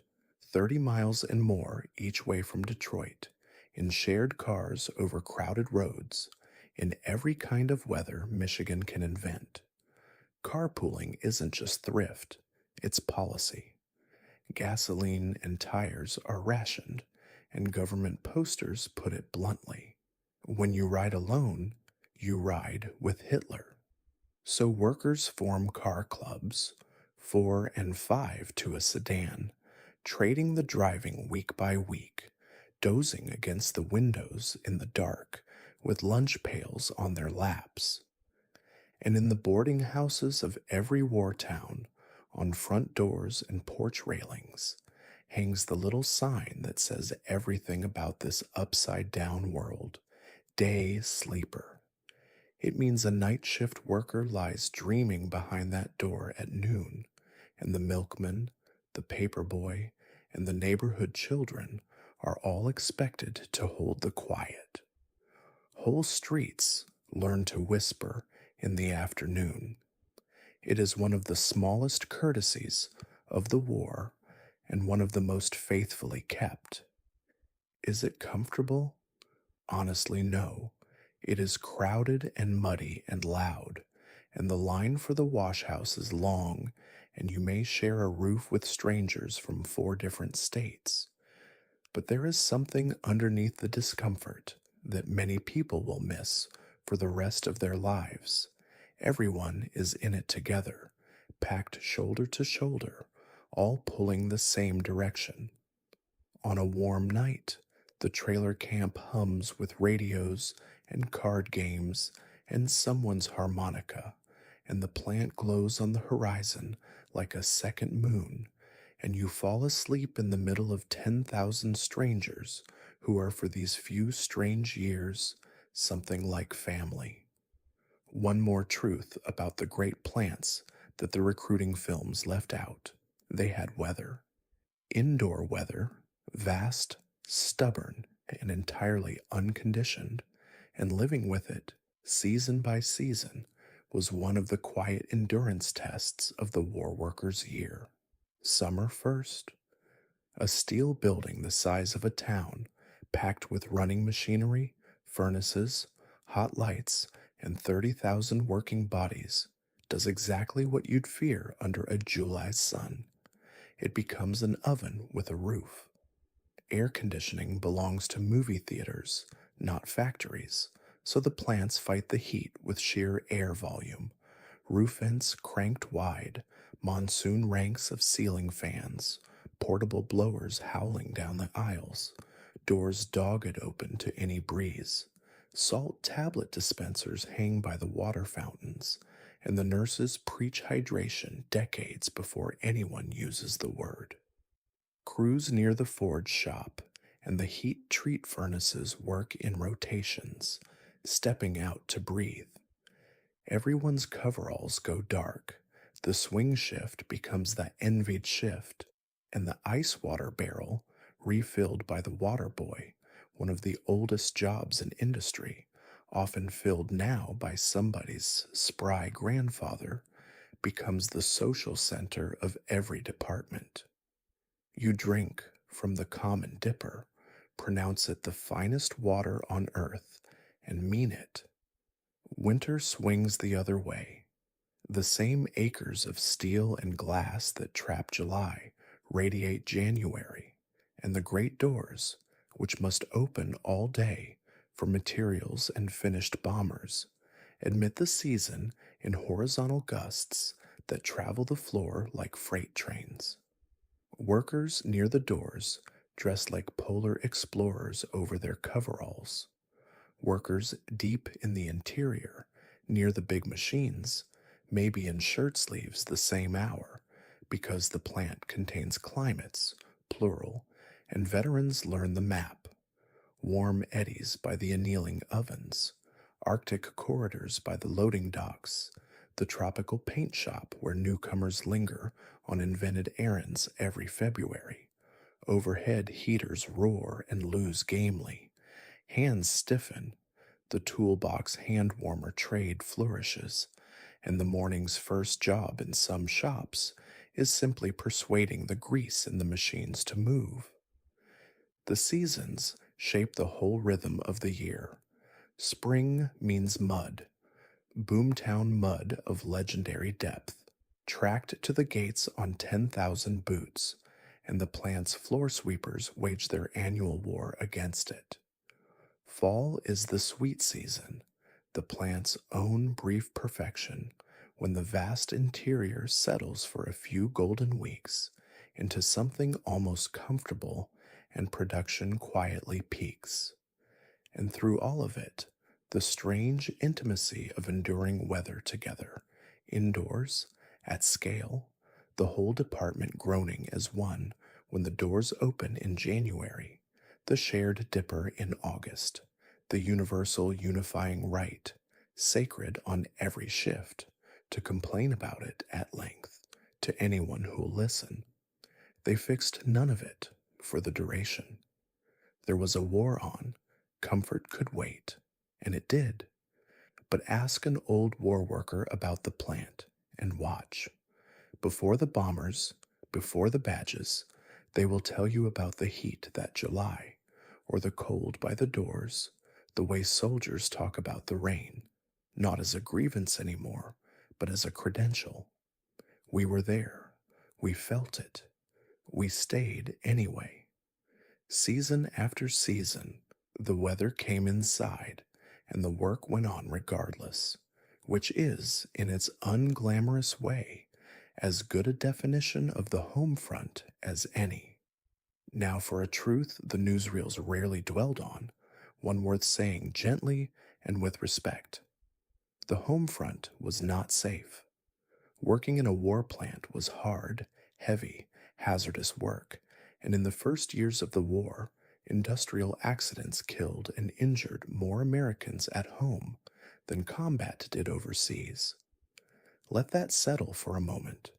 30 miles and more each way from Detroit in shared cars over crowded roads in every kind of weather Michigan can invent. Carpooling isn't just thrift, it's policy. Gasoline and tires are rationed, and government posters put it bluntly. When you ride alone, you ride with Hitler. So workers form car clubs, 4 and 5 to a sedan, trading the driving week by week, dozing against the windows in the dark with lunch pails on their laps. And in the boarding houses of every war town, on front doors and porch railings, hangs the little sign that says everything about this upside down world: day sleeper. It means a night shift worker lies dreaming behind that door at noon, and the milkman, the paper boy, and the neighborhood children are all expected to hold the quiet. Whole streets learn to whisper in the afternoon. It is one of the smallest courtesies of the war and one of the most faithfully kept. Is it comfortable? Honestly, no. It is crowded and muddy and loud, and the line for the wash house is long, and you may share a roof with strangers from 4 different states. But there is something underneath the discomfort that many people will miss for the rest of their lives. Everyone is in it together, packed shoulder to shoulder, all pulling the same direction. On a warm night, the trailer camp hums with radios and card games and someone's harmonica, and the plant glows on the horizon like a second moon, and you fall asleep in the middle of 10,000 strangers who are for these few strange years something like family. One more truth about the great plants that the recruiting films left out: they had weather. Indoor weather, vast, stubborn, and entirely unconditioned, and living with it, season by season, was one of the quiet endurance tests of the war worker's year. Summer first, a steel building the size of a town, packed with running machinery, furnaces, hot lights, and 30,000 working bodies, does exactly what you'd fear under a July sun. It becomes an oven with a roof. Air conditioning belongs to movie theaters, not factories, so the plants fight the heat with sheer air volume. Roof vents cranked wide, monsoon ranks of ceiling fans, portable blowers howling down the aisles, doors dogged open to any breeze. Salt tablet dispensers hang by the water fountains, and the nurses preach hydration decades before anyone uses the word. Crews near the forge shop and the heat treat furnaces work in rotations, stepping out to breathe. Everyone's coveralls go dark. The swing shift becomes the envied shift, and the ice water barrel, refilled by the water boy, one of the oldest jobs in industry, often filled now by somebody's spry grandfather, becomes the social center of every department. You drink from the common dipper, pronounce it the finest water on earth, and mean it. Winter swings the other way. The same acres of steel and glass that trap July radiate January, and the great doors, which must open all day for materials and finished bombers, admit the season in horizontal gusts that travel the floor like freight trains. Workers near the doors dress like polar explorers over their coveralls. Workers deep in the interior, near the big machines, may be in shirt sleeves the same hour because the plant contains climates, plural, and veterans learn the map. Warm eddies by the annealing ovens, Arctic corridors by the loading docks, the tropical paint shop where newcomers linger on invented errands every February. Overhead heaters roar and lose gamely. Hands stiffen. The toolbox hand warmer trade flourishes, and the morning's first job in some shops is simply persuading the grease in the machines to move. The seasons shape the whole rhythm of the year. Spring means mud, boomtown mud of legendary depth, tracked to the gates on 10,000 boots, and the plant's floor sweepers wage their annual war against it. Fall is the sweet season, the plant's own brief perfection, when the vast interior settles for a few golden weeks into something almost comfortable and production quietly peaks. And through all of it, the strange intimacy of enduring weather together, indoors, at scale, the whole department groaning as one when the doors open in January, the shared dipper in August, the universal unifying right, sacred on every shift, to complain about it at length to anyone who'll listen. They fixed none of it for the duration. There was a war on, comfort could wait, and it did. But ask an old war worker about the plant and watch. Before the bombers, before the badges, they will tell you about the heat that July, or the cold by the doors, the way soldiers talk about the rain, not as a grievance anymore, but as a credential. We were there. We felt it. We stayed anyway. Season after season, the weather came inside, and the work went on regardless, which is, in its unglamorous way, as good a definition of the home front as any. Now, for a truth the newsreels rarely dwelled on, one worth saying gently and with respect. The home front was not safe. Working in a war plant was hard, heavy, hazardous work, and in the first years of the war, industrial accidents killed and injured more Americans at home than combat did overseas. Let that settle for a moment.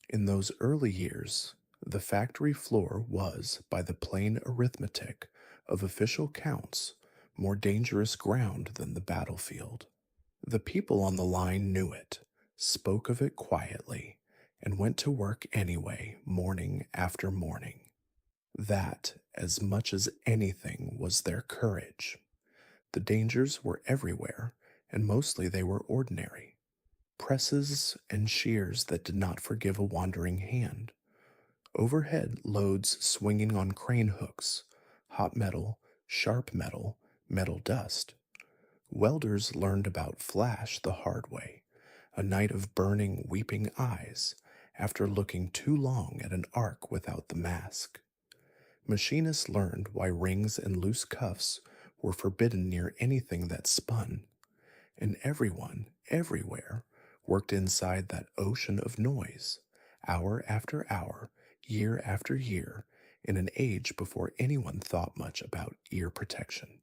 In those early years, the factory floor was, by the plain arithmetic of official counts, more dangerous ground than the battlefield. The people on the line knew it, spoke of it quietly, and went to work anyway, morning after morning. That, as much as anything, was their courage. The dangers were everywhere, and mostly they were ordinary. Presses and shears that did not forgive a wandering hand. Overhead loads swinging on crane hooks, hot metal, sharp metal, metal dust. Welders learned about flash the hard way, a night of burning, weeping eyes after looking too long at an arc without the mask. Machinists learned why rings and loose cuffs were forbidden near anything that spun, and everyone, everywhere, worked inside that ocean of noise, hour after hour, year after year, in an age before anyone thought much about ear protection.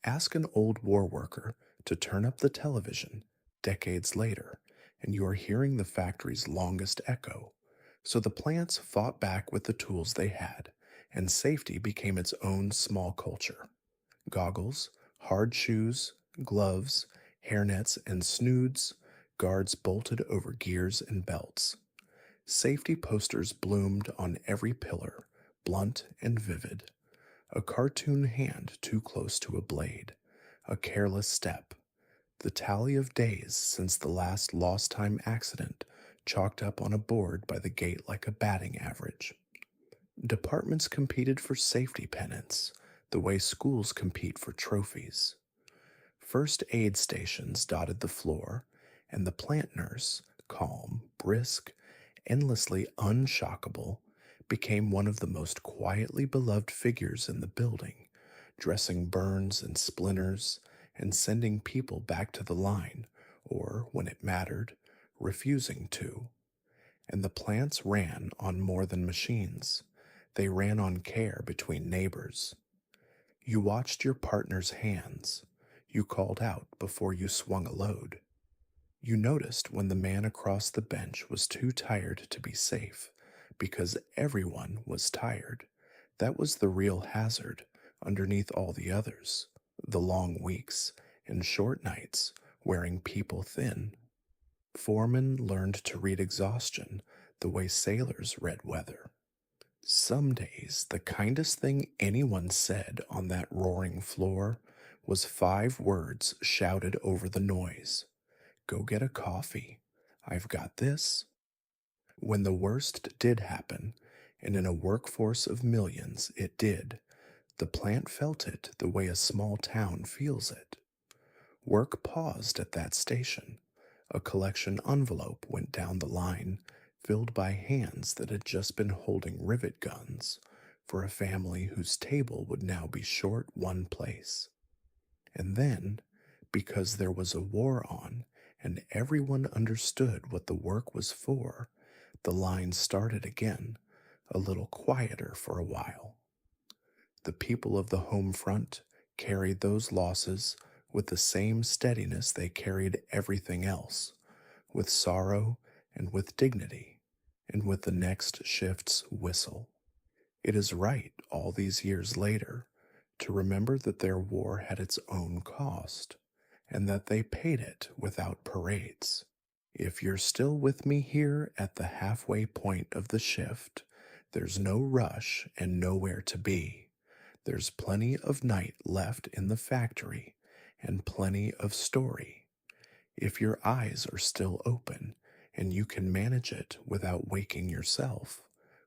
Ask an old war worker to turn up the television decades later, and you are hearing the factory's longest echo. So the plants fought back with the tools they had, and safety became its own small culture. Goggles, hard shoes, gloves, hairnets, and snoods, guards bolted over gears and belts. Safety posters bloomed on every pillar, blunt and vivid. A cartoon hand too close to a blade, a careless step, the tally of days since the last lost time accident chalked up on a board by the gate like a batting average. Departments competed for safety pennants, the way schools compete for trophies. First aid stations dotted the floor, and the plant nurse, calm, brisk, endlessly unshockable, became one of the most quietly beloved figures in the building, dressing burns and splinters and sending people back to the line, or, when it mattered, refusing to. And the plants ran on more than machines. They ran on care between neighbors. You watched your partner's hands. You called out before you swung a load. You noticed when the man across the bench was too tired to be safe, because everyone was tired. That was the real hazard underneath all the others, the long weeks and short nights wearing people thin. Foremen learned to read exhaustion the way sailors read weather. Some days, the kindest thing anyone said on that roaring floor was 5 words shouted over the noise. Go get a coffee. I've got this. When the worst did happen, and in a workforce of millions it did, the plant felt it the way a small town feels it. Work paused at that station. A collection envelope went down the line, filled by hands that had just been holding rivet guns for a family whose table would now be short one place. And then, because there was a war on, and everyone understood what the work was for, the line started again, a little quieter for a while. The people of the home front carried those losses with the same steadiness they carried everything else, with sorrow and with dignity, and with the next shift's whistle. It is right, all these years later, to remember that their war had its own cost, and that they paid it without parades. If you're still with me here at the halfway point of the shift, there's no rush and nowhere to be. There's plenty of night left in the factory and plenty of story. If your eyes are still open and you can manage it without waking yourself,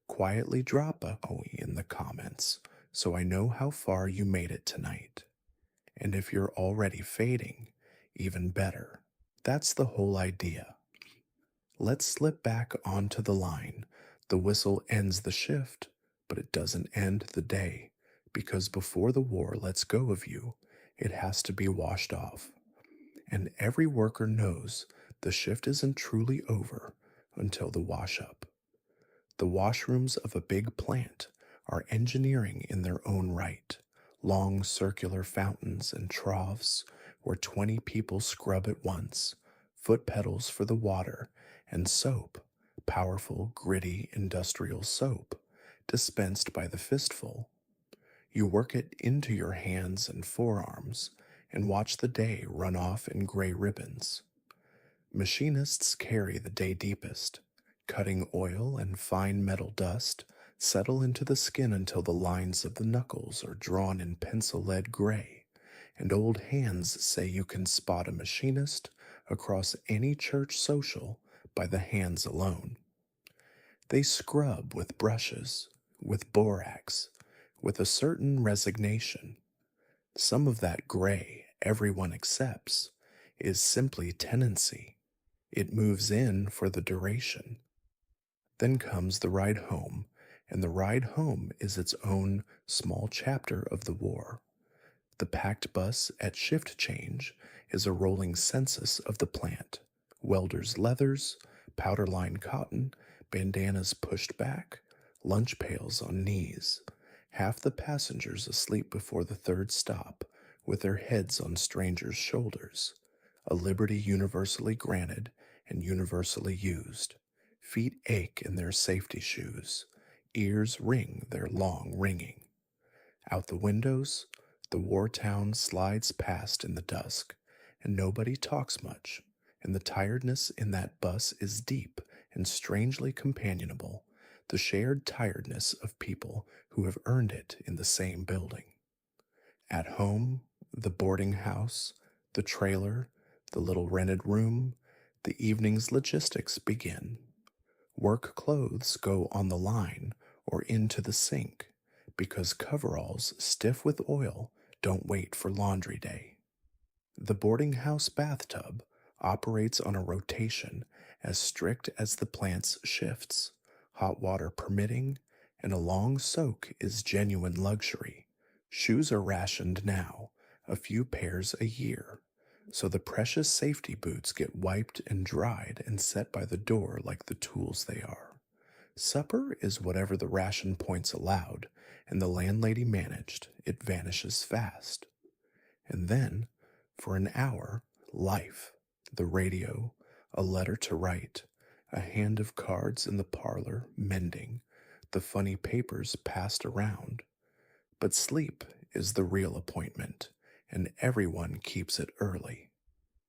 quietly drop a OE in the comments so I know how far you made it tonight. And if you're already fading, even better. That's the whole idea. Let's slip back onto the line. The whistle ends the shift, but it doesn't end the day, because before the war lets go of you, it has to be washed off. And every worker knows the shift isn't truly over until the wash up. The washrooms of a big plant are engineering in their own right, long circular fountains and troughs where 20 people scrub at once, foot pedals for the water, and soap, powerful, gritty industrial soap, dispensed by the fistful. You work it into your hands and forearms and watch the day run off in gray ribbons. Machinists carry the day deepest. Cutting oil and fine metal dust settle into the skin until the lines of the knuckles are drawn in pencil-lead gray, and old hands say you can spot a machinist across any church social by the hands alone. They scrub with brushes, with borax, with a certain resignation. Some of that gray everyone accepts is simply tenancy. It moves in for the duration. Then comes the ride home, and the ride home is its own small chapter of the war. The packed bus at shift change is a rolling census of the plant. Welders' leathers, powder line cotton, bandanas pushed back, lunch pails on knees. Half the passengers asleep before the third stop, with their heads on strangers' shoulders. A liberty universally granted and universally used. Feet ache in their safety shoes. Ears ring their long ringing. Out the windows, the war town slides past in the dusk, and nobody talks much, and the tiredness in that bus is deep and strangely companionable, the shared tiredness of people who have earned it in the same building. At home, the boarding house, the trailer, the little rented room, the evening's logistics begin. Work clothes go on the line or into the sink because coveralls stiff with oil don't wait for laundry day. The boarding house bathtub operates on a rotation as strict as the plant's shifts, hot water permitting, and a long soak is genuine luxury. Shoes are rationed now, a few pairs a year, so the precious safety boots get wiped and dried and set by the door like the tools they are. Supper is whatever the ration points allowed, and the landlady managed. It vanishes fast. And then, for an hour, life, the radio, a letter to write, a hand of cards in the parlor, mending, the funny papers passed around. But sleep is the real appointment, and everyone keeps it early.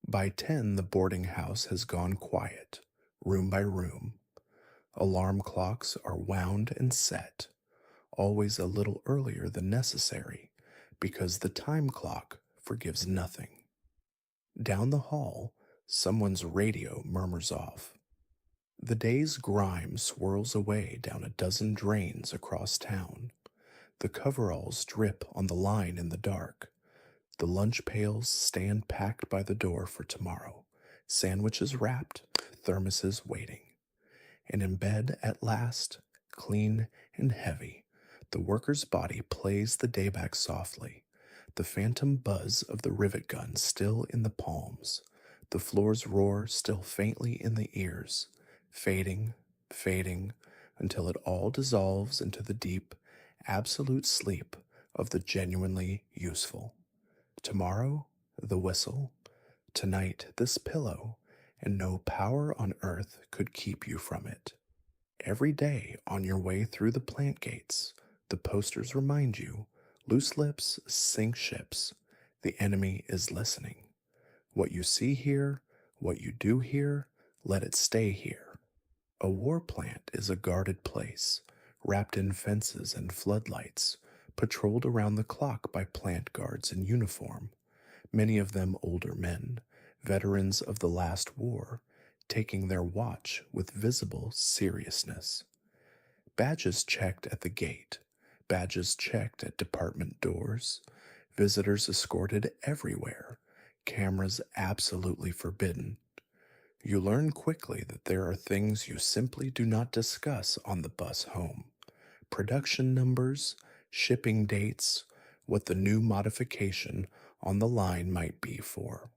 By 10, the boarding house has gone quiet, room by room. Alarm clocks are wound and set, always a little earlier than necessary, because the time clock forgives nothing. Down the hall, someone's radio murmurs off. The day's grime swirls away down a dozen drains across town. The coveralls drip on the line in the dark. The lunch pails stand packed by the door for tomorrow, sandwiches wrapped, thermoses waiting. And in bed at last, clean and heavy, the worker's body plays the day back softly, the phantom buzz of the rivet gun still in the palms, the floor's roar still faintly in the ears, fading, fading, until it all dissolves into the deep, absolute sleep of the genuinely useful. Tomorrow, the whistle. Tonight, this pillow, and no power on earth could keep you from it. Every day on your way through the plant gates, the posters remind you, loose lips sink ships. The enemy is listening. What you see here, what you do here, let it stay here. A war plant is a guarded place, wrapped in fences and floodlights, patrolled around the clock by plant guards in uniform, many of them older men, veterans of the last war, taking their watch with visible seriousness. Badges checked at the gate, badges checked at department doors, visitors escorted everywhere, cameras absolutely forbidden. You learn quickly that there are things you simply do not discuss on the bus home. Production numbers, shipping dates, what the new modification on the line might be for.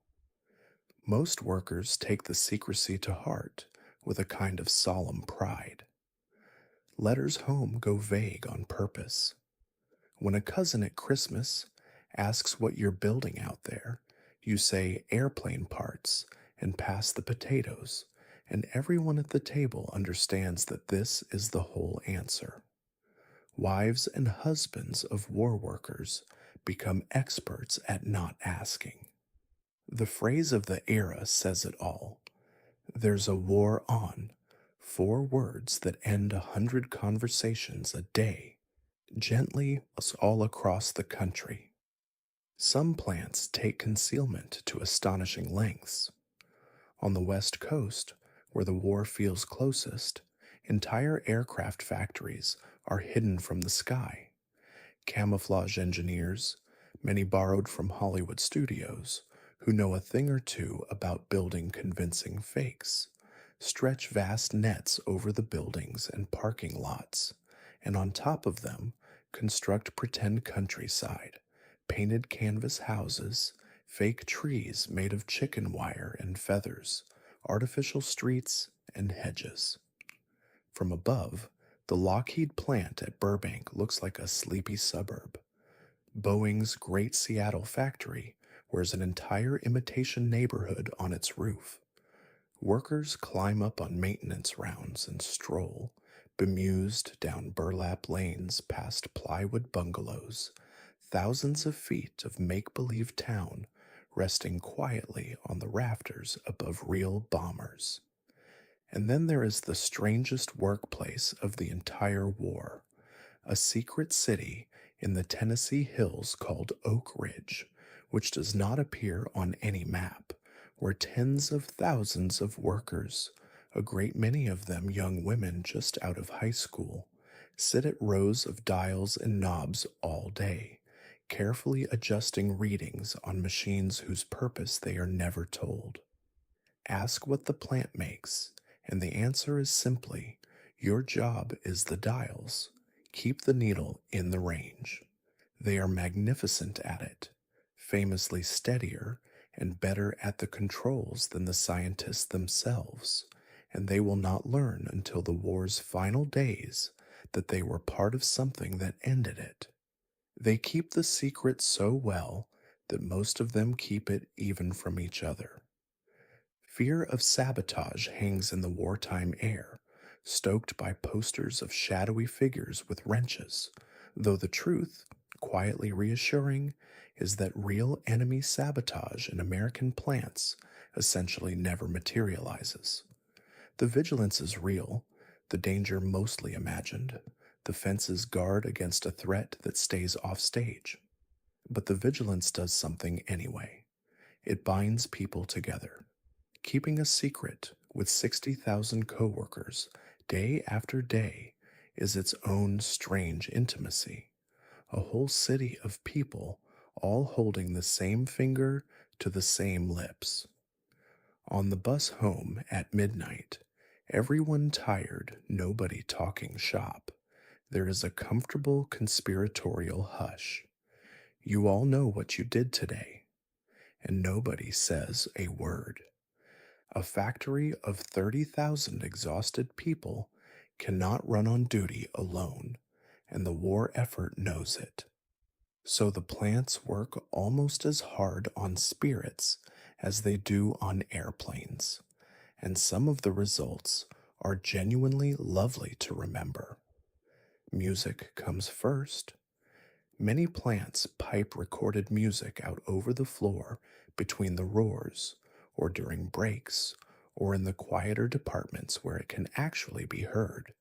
Most workers take the secrecy to heart with a kind of solemn pride. Letters home go vague on purpose. When a cousin at Christmas asks what you're building out there, you say airplane parts and pass the potatoes, and everyone at the table understands that this is the whole answer. Wives and husbands of war workers become experts at not asking. The phrase of the era says it all. There's a war on. 4 words that end 100 conversations a day, gently all across the country. Some plants take concealment to astonishing lengths. On the West Coast, where the war feels closest, entire aircraft factories are hidden from the sky. Camouflage engineers, many borrowed from Hollywood studios, who know a thing or two about building convincing fakes, stretch vast nets over the buildings and parking lots, and on top of them construct pretend countryside, painted canvas houses, fake trees made of chicken wire and feathers, artificial streets and hedges. From above, the Lockheed plant at Burbank looks like a sleepy suburb. Boeing's Great Seattle factory wears an entire imitation neighborhood on its roof. Workers climb up on maintenance rounds and stroll, bemused down burlap lanes past plywood bungalows, thousands of feet of make believe town resting quietly on the rafters above real bombers. And then there is the strangest workplace of the entire war, a secret city in the Tennessee hills called Oak Ridge, which does not appear on any map, where tens of thousands of workers, a great many of them young women just out of high school, sit at rows of dials and knobs all day, carefully adjusting readings on machines whose purpose they are never told. Ask what the plant makes, and the answer is simply your job is the dials. Keep the needle in the range. They are magnificent at it, famously steadier and better at the controls than the scientists themselves, and they will not learn until the war's final days that they were part of something that ended it. They keep the secret so well that most of them keep it even from each other. Fear of sabotage hangs in the wartime air, stoked by posters of shadowy figures with wrenches, though the truth, quietly reassuring, is that real enemy sabotage in American plants essentially never materializes. The vigilance is real, the danger mostly imagined. The fences guard against a threat that stays off stage. But the vigilance does something anyway. It binds people together. Keeping a secret with 60,000 coworkers day after day is its own strange intimacy. A whole city of people all holding the same finger to the same lips. On the bus home at midnight, everyone tired, nobody talking shop, there is a comfortable conspiratorial hush. You all know what you did today, and nobody says a word. A factory of 30,000 exhausted people cannot run on duty alone, and the war effort knows it. So the plants work almost as hard on spirits as they do on airplanes, and some of the results are genuinely lovely to remember. Music comes first. Many plants pipe recorded music out over the floor between the roars, or during breaks, or in the quieter departments where it can actually be heard.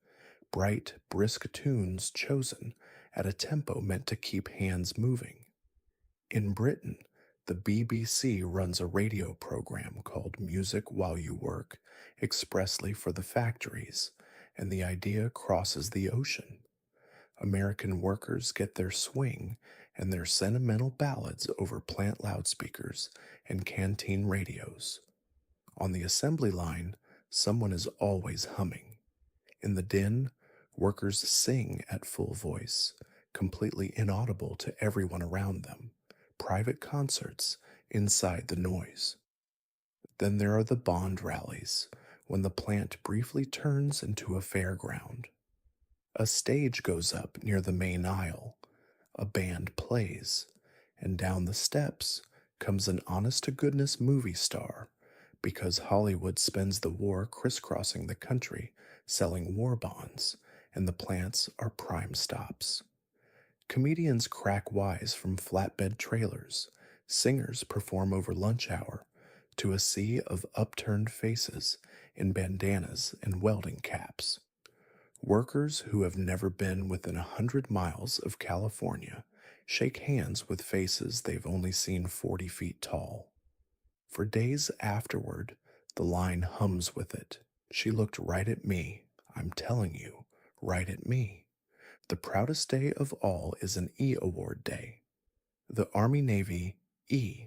Bright, brisk tunes chosen at a tempo meant to keep hands moving. In Britain, the BBC runs a radio program called Music While You Work expressly for the factories, and the idea crosses the ocean. American workers get their swing and their sentimental ballads over plant loudspeakers and canteen radios. On the assembly line, someone is always humming. In the din, workers sing at full voice, completely inaudible to everyone around them. Private concerts inside the noise. Then there are the bond rallies, when the plant briefly turns into a fairground. A stage goes up near the main aisle, a band plays, and down the steps comes an honest to goodness movie star, because Hollywood spends the war crisscrossing the country selling war bonds, and the plants are prime stops. Comedians crack wise from flatbed trailers, singers perform over lunch hour to a sea of upturned faces in bandanas and welding caps. Workers who have never been within 100 miles of California shake hands with faces they've only seen 40 feet tall. For days afterward, the line hums with it. She looked right at me, I'm telling you, right at me. The proudest day of all is an E Award Day. The Army-Navy E,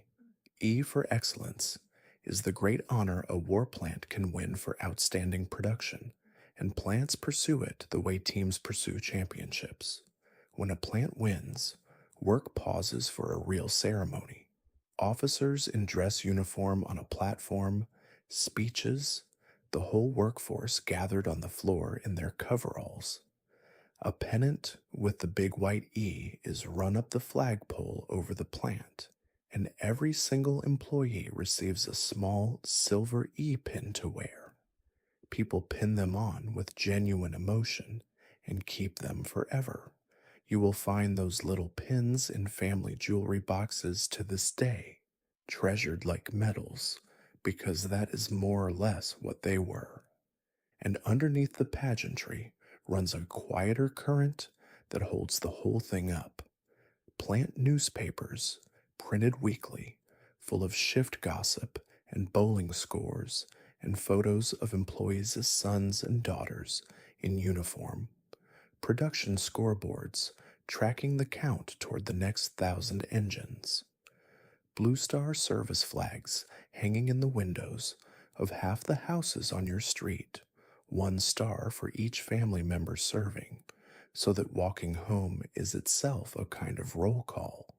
E for excellence, is the great honor a war plant can win for outstanding production, and plants pursue it the way teams pursue championships. When a plant wins, work pauses for a real ceremony. Officers in dress uniform on a platform, speeches, the whole workforce gathered on the floor in their coveralls. A pennant with the big white E is run up the flagpole over the plant, and every single employee receives a small silver E pin to wear. People pin them on with genuine emotion and keep them forever. You will find those little pins in family jewelry boxes to this day, treasured like medals, because that is more or less what they were. And underneath the pageantry runs a quieter current that holds the whole thing up. Plant newspapers, printed weekly, full of shift gossip and bowling scores and photos of employees' sons and daughters in uniform. Production scoreboards tracking the count toward the next 1,000 engines. Blue Star service flags hanging in the windows of half the houses on your street, 1 star for each family member serving, so that walking home is itself a kind of roll call.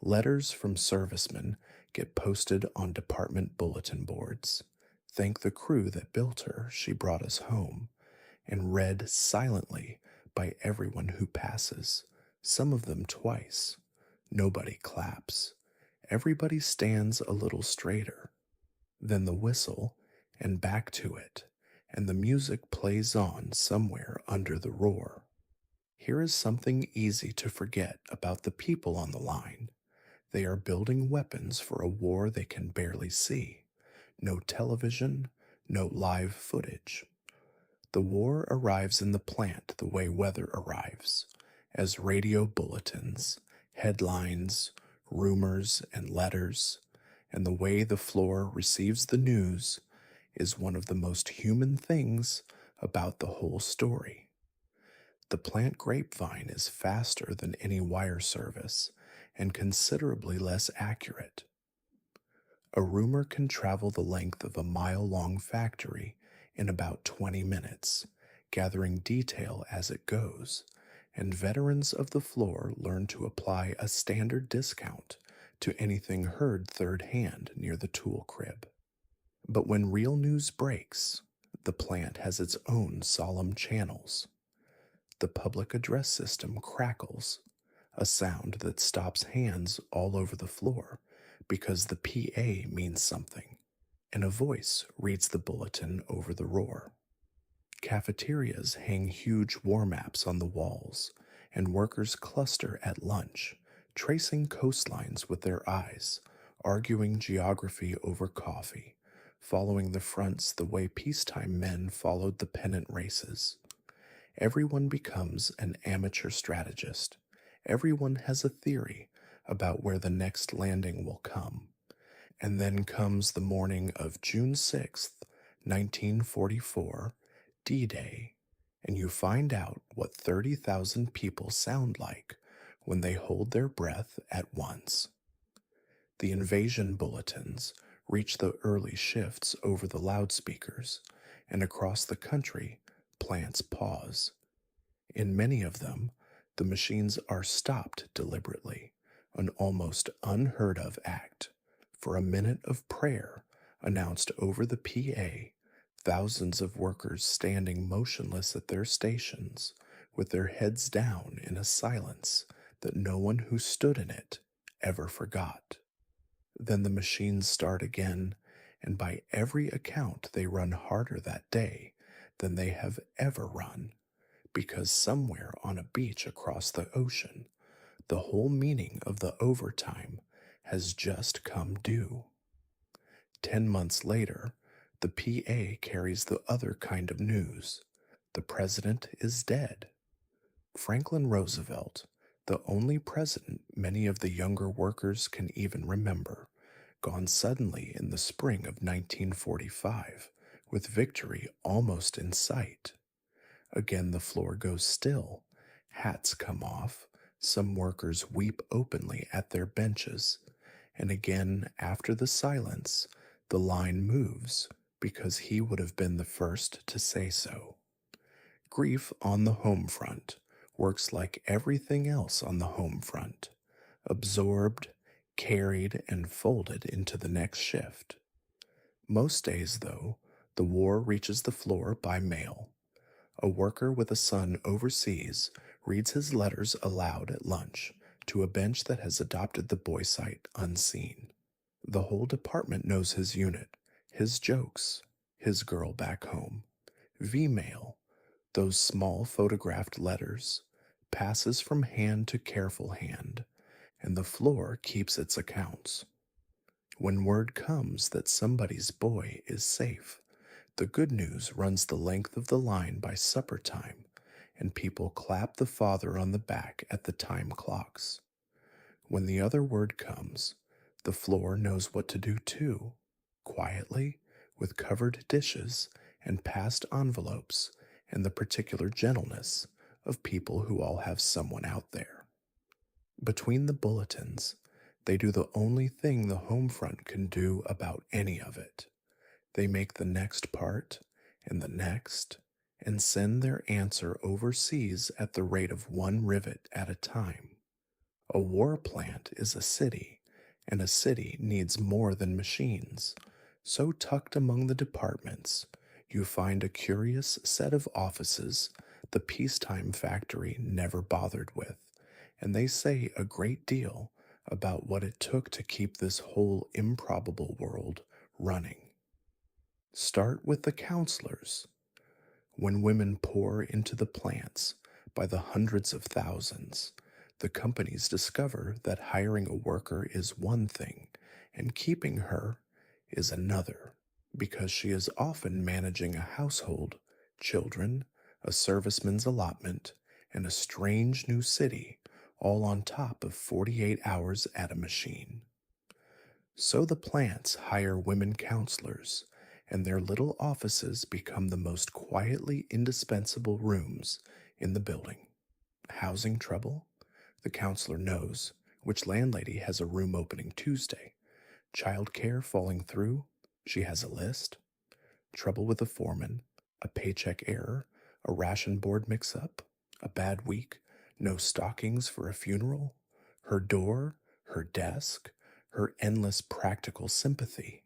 Letters from servicemen get posted on department bulletin boards. Thank the crew that built her, she brought us home, and read silently by everyone who passes, some of them twice. Nobody claps. Everybody stands a little straighter. Then the whistle, and back to it, and the music plays on somewhere under the roar. Here is something easy to forget about the people on the line. They are building weapons for a war they can barely see. No television, no live footage. The war arrives in the plant the way weather arrives, as radio bulletins, headlines, rumors, and letters, and the way the floor receives the news is one of the most human things about the whole story. The plant grapevine is faster than any wire service and considerably less accurate. A rumor can travel the length of a mile-long factory in about 20 minutes, gathering detail as it goes, and veterans of the floor learn to apply a standard discount to anything heard third hand near the tool crib. But when real news breaks, the plant has its own solemn channels. The public address system crackles, a sound that stops hands all over the floor because the PA means something, and a voice reads the bulletin over the roar. Cafeterias hang huge war maps on the walls, and workers cluster at lunch, tracing coastlines with their eyes, arguing geography over coffee, following the fronts the way peacetime men followed the pennant races. Everyone becomes an amateur strategist. Everyone has a theory about where the next landing will come. And then comes the morning of June 6th, 1944, D-Day, and you find out what 30,000 people sound like when they hold their breath at once. The invasion bulletins reach the early shifts over the loudspeakers, and across the country, plants pause. In many of them, the machines are stopped deliberately, an almost unheard of act, for a minute of prayer announced over the PA, thousands of workers standing motionless at their stations, with their heads down in a silence that no one who stood in it ever forgot. Then the machines start again, and by every account they run harder that day than they have ever run, because somewhere on a beach across the ocean, the whole meaning of the overtime has just come due. 10 months later, the PA carries the other kind of news. The president is dead. Franklin Roosevelt, the only president many of the younger workers can even remember, gone suddenly in the spring of 1945, with victory almost in sight. Again the floor goes still, hats come off, some workers weep openly at their benches, and again after the silence, the line moves because he would have been the first to say so. Grief on the home front works like everything else on the home front, absorbed, carried, and folded into the next shift. Most days, though, the war reaches the floor by mail. A worker with a son overseas reads his letters aloud at lunch to a bench that has adopted the boy sight unseen. The whole department knows his unit, his jokes, his girl back home. V-mail, those small photographed letters, passes from hand to careful hand, and the floor keeps its accounts. When word comes that somebody's boy is safe, the good news runs the length of the line by supper time, and people clap the father on the back at the time clocks. When the other word comes, the floor knows what to do too, quietly, with covered dishes and passed envelopes, and the particular gentleness of people who all have someone out there. Between the bulletins, they do the only thing the home front can do about any of it. They make the next part and the next and send their answer overseas at the rate of one rivet at a time. A war plant is a city, and a city needs more than machines. So, tucked among the departments, you find a curious set of offices the peacetime factory never bothered with, and they say a great deal about what it took to keep this whole improbable world running. Start with the counselors. When women pour into the plants by the hundreds of thousands, the companies discover that hiring a worker is one thing and keeping her is another, because she is often managing a household, children, a serviceman's allotment, and a strange new city, all on top of 48 hours at a machine. So the plants hire women counselors, and their little offices become the most quietly indispensable rooms in the building. Housing trouble? The counselor knows which landlady has a room opening Tuesday. Child care falling through? She has a list. Trouble with a foreman? A paycheck error? A ration board mix-up? A bad week? No stockings for a funeral? Her door? Her desk? Her endless practical sympathy?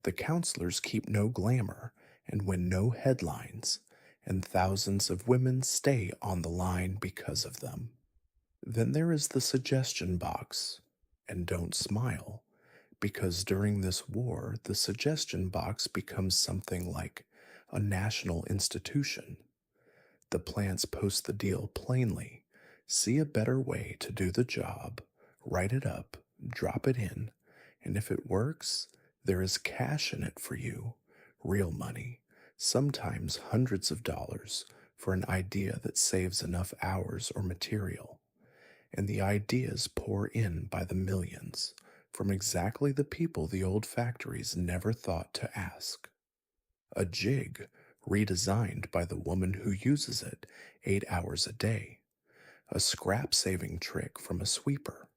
The counselors keep no glamour and win no headlines, and thousands of women stay on the line because of them. Then there is the suggestion box. And don't smile, because during this war, the suggestion box becomes something like a national institution. The plants post the deal plainly, see a better way to do the job, write it up, drop it in, and if it works, there is cash in it for you, real money, sometimes hundreds of dollars for an idea that saves enough hours or material. And the ideas pour in by the millions from exactly the people the old factories never thought to ask. A jig redesigned by the woman who uses it 8 hours a day. A scrap-saving trick from a sweeper.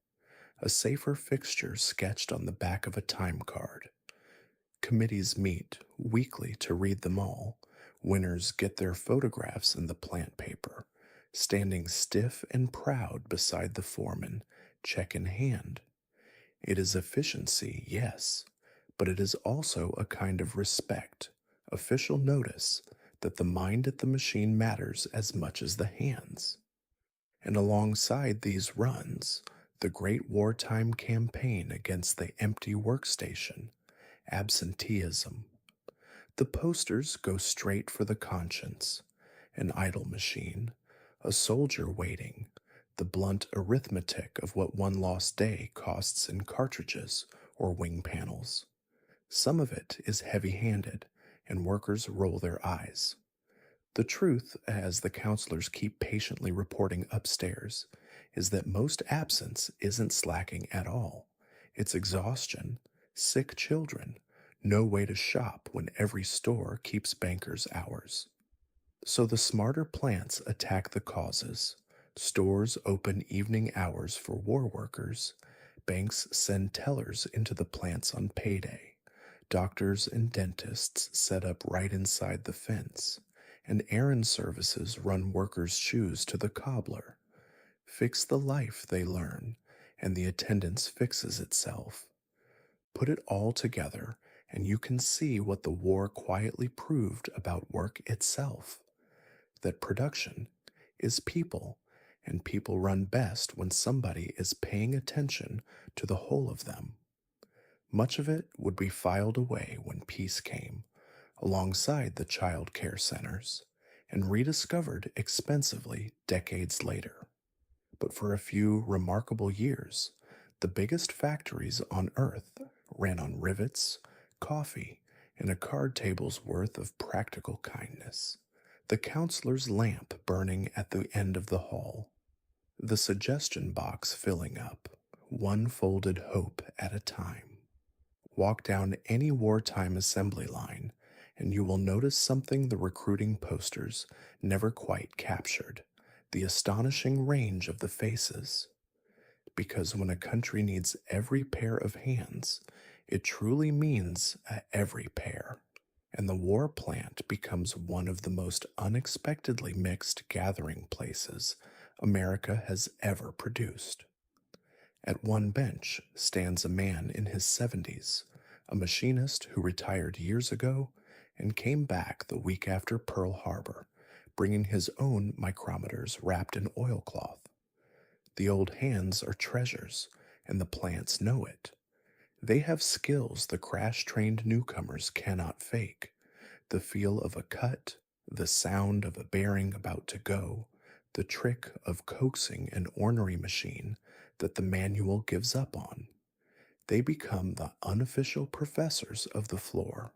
A safer fixture sketched on the back of a time card. Committees meet weekly to read them all. Winners get their photographs in the plant paper, standing stiff and proud beside the foreman, check in hand. It is efficiency, yes, but it is also a kind of respect, official notice that the mind at the machine matters as much as the hands. And alongside these runs, the great wartime campaign against the empty workstation, absenteeism. The posters go straight for the conscience, an idle machine, a soldier waiting, the blunt arithmetic of what one lost day costs in cartridges or wing panels. Some of it is heavy-handed, and workers roll their eyes. The truth, as the counselors keep patiently reporting upstairs, is that most absence isn't slacking at all. It's exhaustion, sick children, no way to shop when every store keeps bankers' hours. So the smarter plants attack the causes. Stores open evening hours for war workers. Banks send tellers into the plants on payday. Doctors and dentists set up right inside the fence. And errand services run workers' shoes to the cobbler. Fix the life, they learn, and the attendance fixes itself. Put it all together, and you can see what the war quietly proved about work itself. That production is people, and people run best when somebody is paying attention to the whole of them. Much of it would be filed away when peace came, alongside the child care centers, and rediscovered expensively decades later. But for a few remarkable years, the biggest factories on Earth ran on rivets, coffee, and a card table's worth of practical kindness. The counselor's lamp burning at the end of the hall, the suggestion box filling up, one folded hope at a time. Walk down any wartime assembly line, and you will notice something the recruiting posters never quite captured: the astonishing range of the faces. Because when a country needs every pair of hands, it truly means every pair. And the war plant becomes one of the most unexpectedly mixed gathering places America has ever produced. At one bench stands a man in his 70s, a machinist who retired years ago and came back the week after Pearl Harbor, bringing his own micrometers wrapped in oilcloth. The old hands are treasures, and the plants know it. They have skills the crash-trained newcomers cannot fake: the feel of a cut, the sound of a bearing about to go, the trick of coaxing an ornery machine that the manual gives up on. They become the unofficial professors of the floor.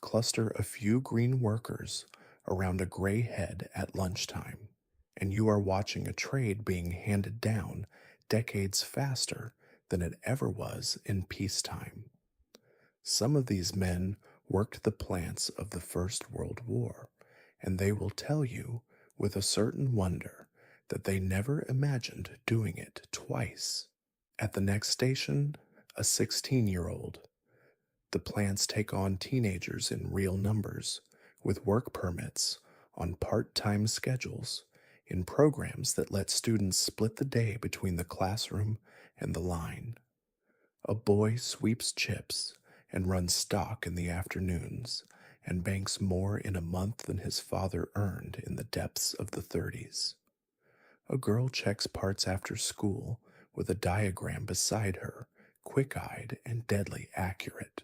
Cluster a few green workers around a gray head at lunchtime, and you are watching a trade being handed down decades faster than it ever was in peacetime. Some of these men worked the plants of the First World War, and they will tell you with a certain wonder that they never imagined doing it twice. At the next station, a 16-year-old. The plants take on teenagers in real numbers, with work permits, on part-time schedules, in programs that let students split the day between the classroom and the line. A boy sweeps chips and runs stock in the afternoons, and banks more in a month than his father earned in the depths of the 30s. A girl checks parts after school with a diagram beside her, quick-eyed and deadly accurate.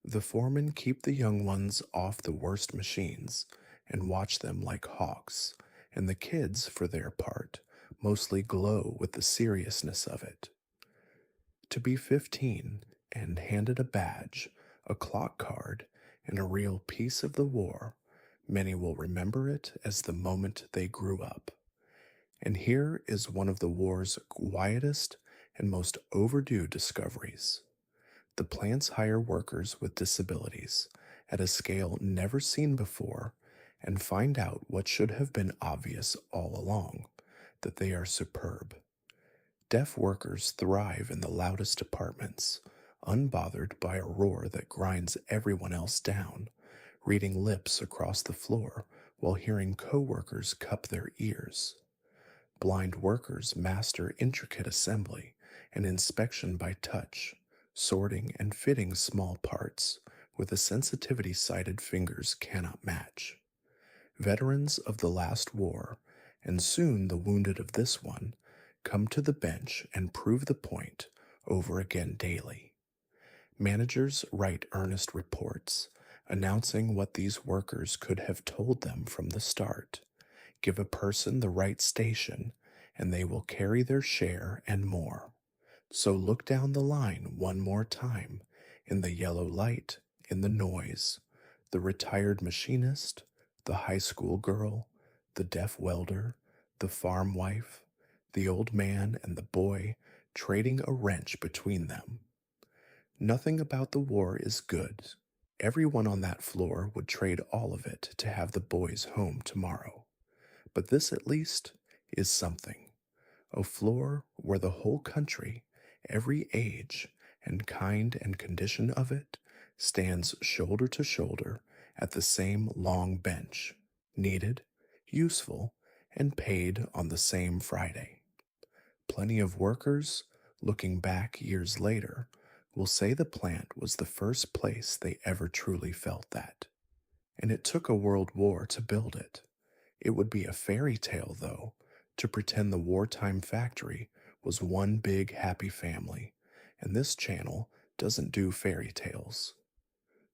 The foremen keep the young ones off the worst machines and watch them like hawks, and the kids, for their part, mostly glow with the seriousness of it. To be 15 and handed a badge, a clock card, and a real piece of the war, many will remember it as the moment they grew up. And here is one of the war's quietest and most overdue discoveries. The plants hire workers with disabilities at a scale never seen before and find out what should have been obvious all along: that they are superb. Deaf workers thrive in the loudest apartments, unbothered by a roar that grinds everyone else down, reading lips across the floor while hearing co-workers cup their ears. Blind workers master intricate assembly and inspection by touch, sorting and fitting small parts with a sensitivity sighted fingers cannot match. Veterans of the last war, and soon the wounded of this one, come to the bench and prove the point over again daily. Managers write earnest reports, announcing what these workers could have told them from the start. Give a person the right station, and they will carry their share and more. So look down the line one more time, in the yellow light, in the noise, the retired machinist, the high school girl, the deaf welder, the farm wife, the old man and the boy trading a wrench between them. Nothing about the war is good. Everyone on that floor would trade all of it to have the boys home tomorrow. But this at least is something. A floor where the whole country, every age and kind and condition of it, stands shoulder to shoulder at the same long bench, needed, useful, and paid on the same Friday. Plenty of workers, looking back years later, will say the plant was the first place they ever truly felt that. And it took a world war to build it. It would be a fairy tale, though, to pretend the wartime factory was one big happy family, and this channel doesn't do fairy tales.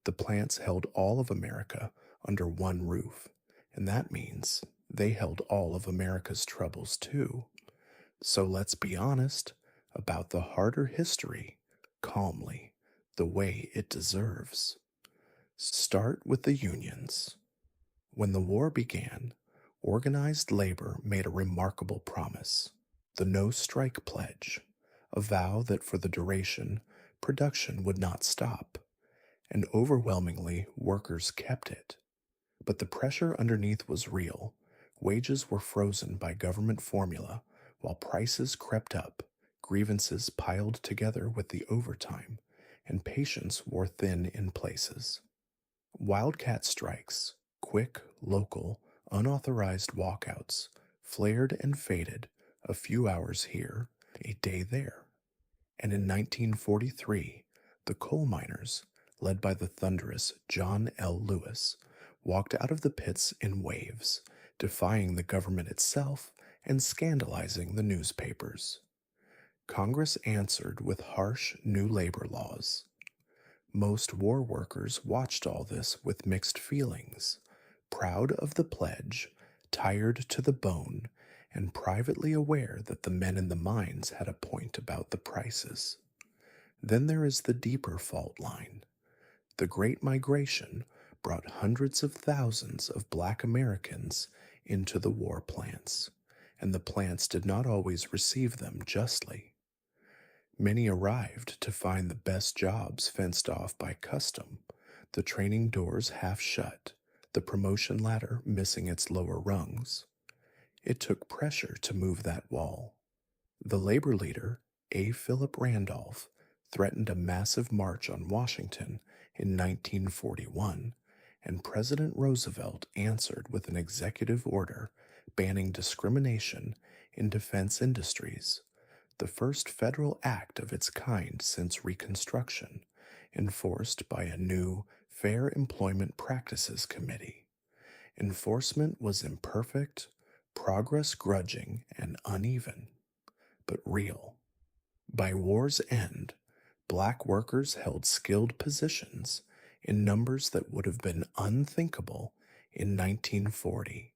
The plants held all of America under one roof, and that means they held all of America's troubles too. So let's be honest about the harder history calmly, the way it deserves. Start with the unions. When the war began, organized labor made a remarkable promise: the no strike pledge, a vow that for the duration, production would not stop, and overwhelmingly workers kept it. But the pressure underneath was real. Wages were frozen by government formula, while prices crept up, grievances piled together with the overtime, and patience wore thin in places. Wildcat strikes, quick, local, unauthorized walkouts, flared and faded, a few hours here, a day there. And in 1943, the coal miners, led by the thunderous John L. Lewis, walked out of the pits in waves, defying the government itself and scandalizing the newspapers. Congress answered with harsh new labor laws. Most war workers watched all this with mixed feelings, proud of the pledge, tired to the bone, and privately aware that the men in the mines had a point about the prices. Then there is the deeper fault line. The Great Migration brought hundreds of thousands of black Americans into the war plants, and the plants did not always receive them justly. Many arrived to find the best jobs fenced off by custom, the training doors half shut, the promotion ladder missing its lower rungs. It took pressure to move that wall. The labor leader, A. Philip Randolph, threatened a massive march on Washington in 1941, and President Roosevelt answered with an executive order banning discrimination in defense industries, the first federal act of its kind since Reconstruction, enforced by a new Fair Employment Practices Committee. Enforcement was imperfect, progress grudging and uneven, but real. By war's end, black workers held skilled positions in numbers that would have been unthinkable in 1940,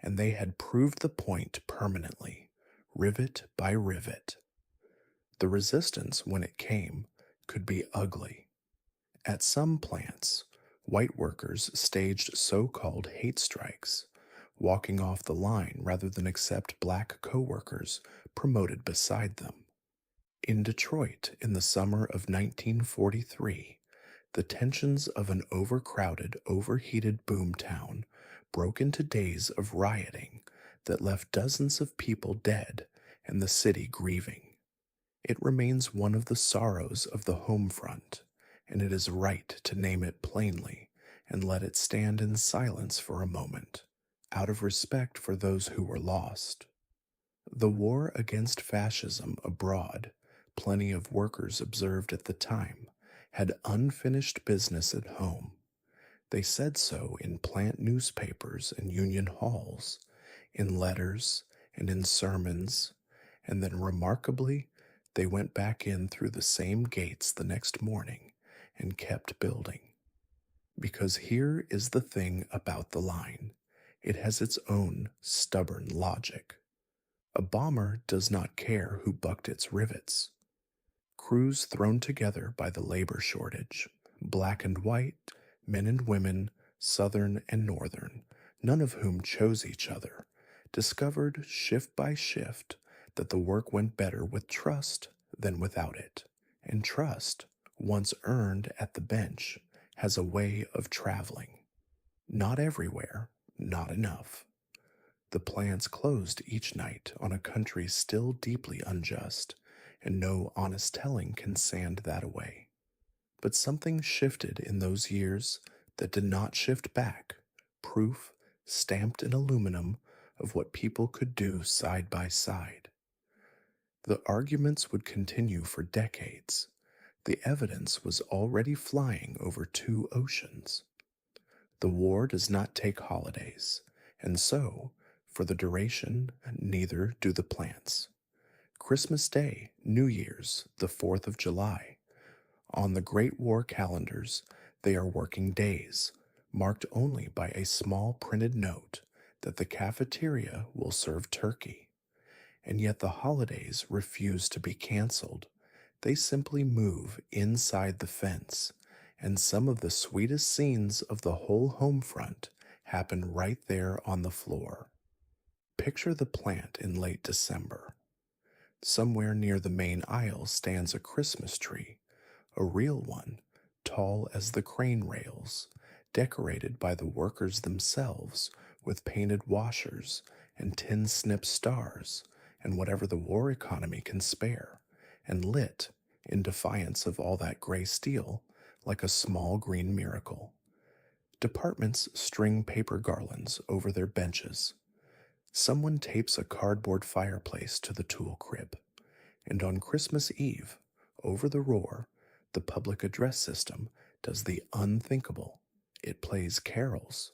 and they had proved the point permanently, rivet by rivet. The resistance, when it came, could be ugly. At some plants, white workers staged so-called hate strikes, walking off the line rather than accept black co-workers promoted beside them. In Detroit in the summer of 1943, the tensions of an overcrowded, overheated boomtown broke into days of rioting that left dozens of people dead and the city grieving. It remains one of the sorrows of the home front, and it is right to name it plainly and let it stand in silence for a moment, out of respect for those who were lost. The war against fascism abroad, plenty of workers observed at the time, had unfinished business at home. They said so in plant newspapers and union halls, in letters and in sermons, and then remarkably, they went back in through the same gates the next morning and kept building. Because here is the thing about the line. It has its own stubborn logic. A bomber does not care who bucked its rivets. Crews thrown together by the labor shortage, black and white, men and women, southern and northern, none of whom chose each other, discovered shift by shift that the work went better with trust than without it. And trust, once earned at the bench, has a way of traveling. Not everywhere, not enough. The plants closed each night on a country still deeply unjust, and no honest telling can sand that away. But something shifted in those years that did not shift back, proof stamped in aluminum of what people could do side by side. The arguments would continue for decades. The evidence was already flying over 2 oceans. The war does not take holidays, and so, for the duration, neither do the plants. Christmas Day, New Year's, the 4th of July. On the Great War calendars, They are working days, marked only by a small printed note that the cafeteria will serve turkey. And yet the holidays refuse to be canceled. They simply move inside the fence, and some of the sweetest scenes of the whole home front happen right there on the floor. Picture the plant in late December. Somewhere near the main aisle stands a Christmas tree, a real one, tall as the crane rails, decorated by the workers themselves with painted washers and tin snip stars and whatever the war economy can spare, and lit, in defiance of all that gray steel, like a small green miracle. Departments string paper garlands over their benches. Someone tapes a cardboard fireplace to the tool crib. And on Christmas Eve, over the roar, the public address system does the unthinkable. It plays carols.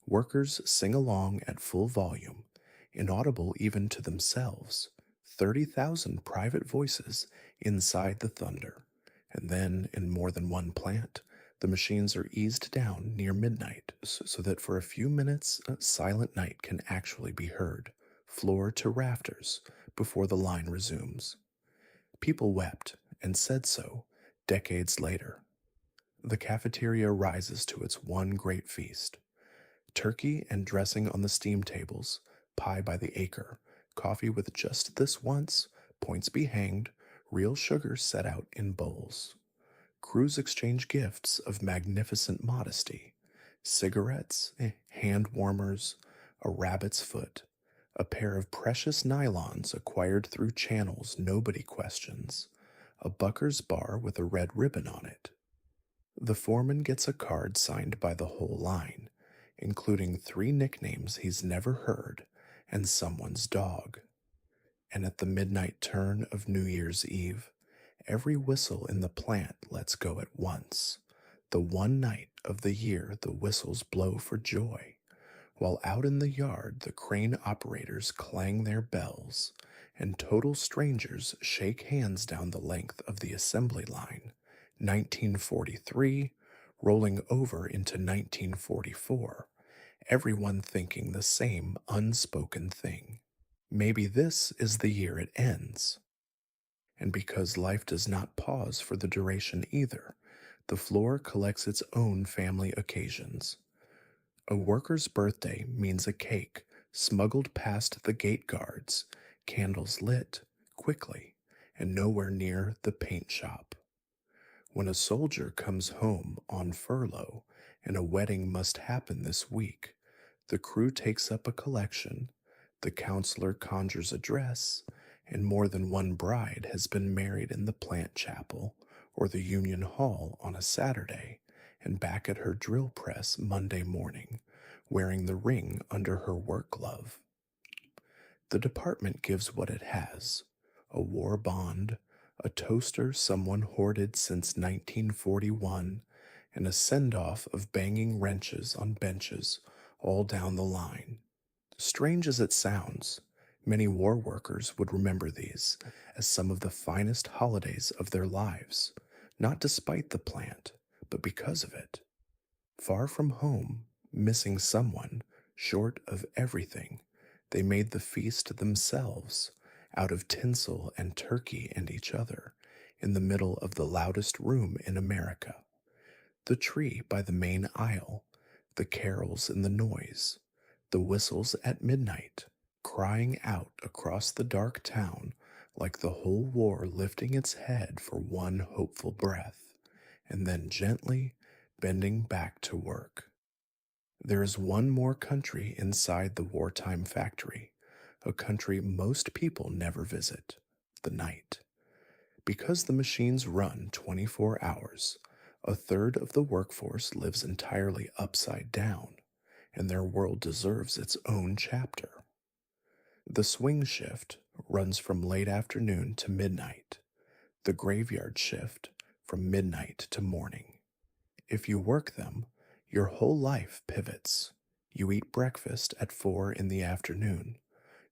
Workers sing along at full volume, inaudible even to themselves, 30,000 private voices inside the thunder. And then, in more than one plant, the machines are eased down near midnight so that for a few minutes a silent night can actually be heard, floor to rafters, before the line resumes. People wept and said so decades later. The cafeteria rises to its one great feast. Turkey and dressing on the steam tables, pie by the acre, coffee with just this once, points be hanged, real sugar set out in bowls. Crews exchange gifts of magnificent modesty, cigarettes, hand warmers, a rabbit's foot, a pair of precious nylons acquired through channels nobody questions, a Bucker's bar with a red ribbon on it. The foreman gets a card signed by the whole line, including 3 nicknames he's never heard and someone's dog. And at the midnight turn of New Year's Eve, every whistle in the plant lets go at once, the one night of the year the whistles blow for joy, while out in the yard the crane operators clang their bells, and total strangers shake hands down the length of the assembly line, 1943, rolling over into 1944, everyone thinking the same unspoken thing. Maybe this is the year it ends. And because life does not pause for the duration either, the floor collects its own family occasions. A worker's birthday means a cake smuggled past the gate guards, candles lit, quickly, and nowhere near the paint shop. When a soldier comes home on furlough and a wedding must happen this week, the crew takes up a collection, the counselor conjures a dress, and more than one bride has been married in the plant chapel or the Union Hall on a Saturday and back at her drill press Monday morning, wearing the ring under her work glove. The department gives what it has: a war bond, a toaster someone hoarded since 1941, and a send-off of banging wrenches on benches all down the line. Strange as it sounds, many war workers would remember these as some of the finest holidays of their lives, not despite the plant, but because of it. Far from home, missing someone, short of everything, they made the feast themselves, out of tinsel and turkey and each other, in the middle of the loudest room in America. The tree by the main aisle, the carols and the noise, the whistles at midnight, crying out across the dark town like the whole war lifting its head for one hopeful breath, and then gently bending back to work. There is one more country inside the wartime factory, a country most people never visit: the night. Because the machines run 24 hours, a third of the workforce lives entirely upside down, and their world deserves its own chapter. The swing shift runs from late afternoon to midnight, the graveyard shift from midnight to morning. If you work them, your whole life pivots. You eat breakfast at 4 in the afternoon,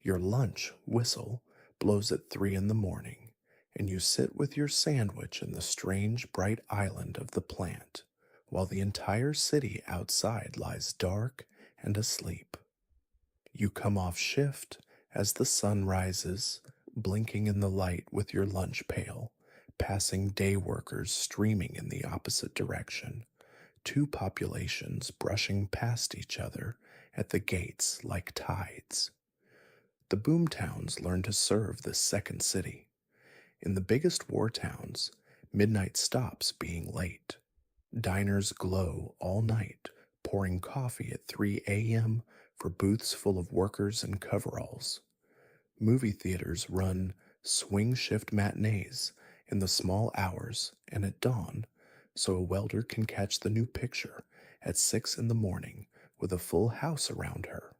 your lunch whistle blows at 3 in the morning, and you sit with your sandwich in the strange bright island of the plant, while the entire city outside lies dark and asleep. You come off shift as the sun rises, blinking in the light with your lunch pail, passing day workers streaming in the opposite direction, two populations brushing past each other at the gates like tides. The boomtowns learn to serve this second city. In the biggest war towns, midnight stops being late. Diners glow all night, pouring coffee at 3 a.m. for booths full of workers in coveralls. Movie theaters run swing shift matinees in the small hours and at dawn, so a welder can catch the new picture at 6 in the morning with a full house around her.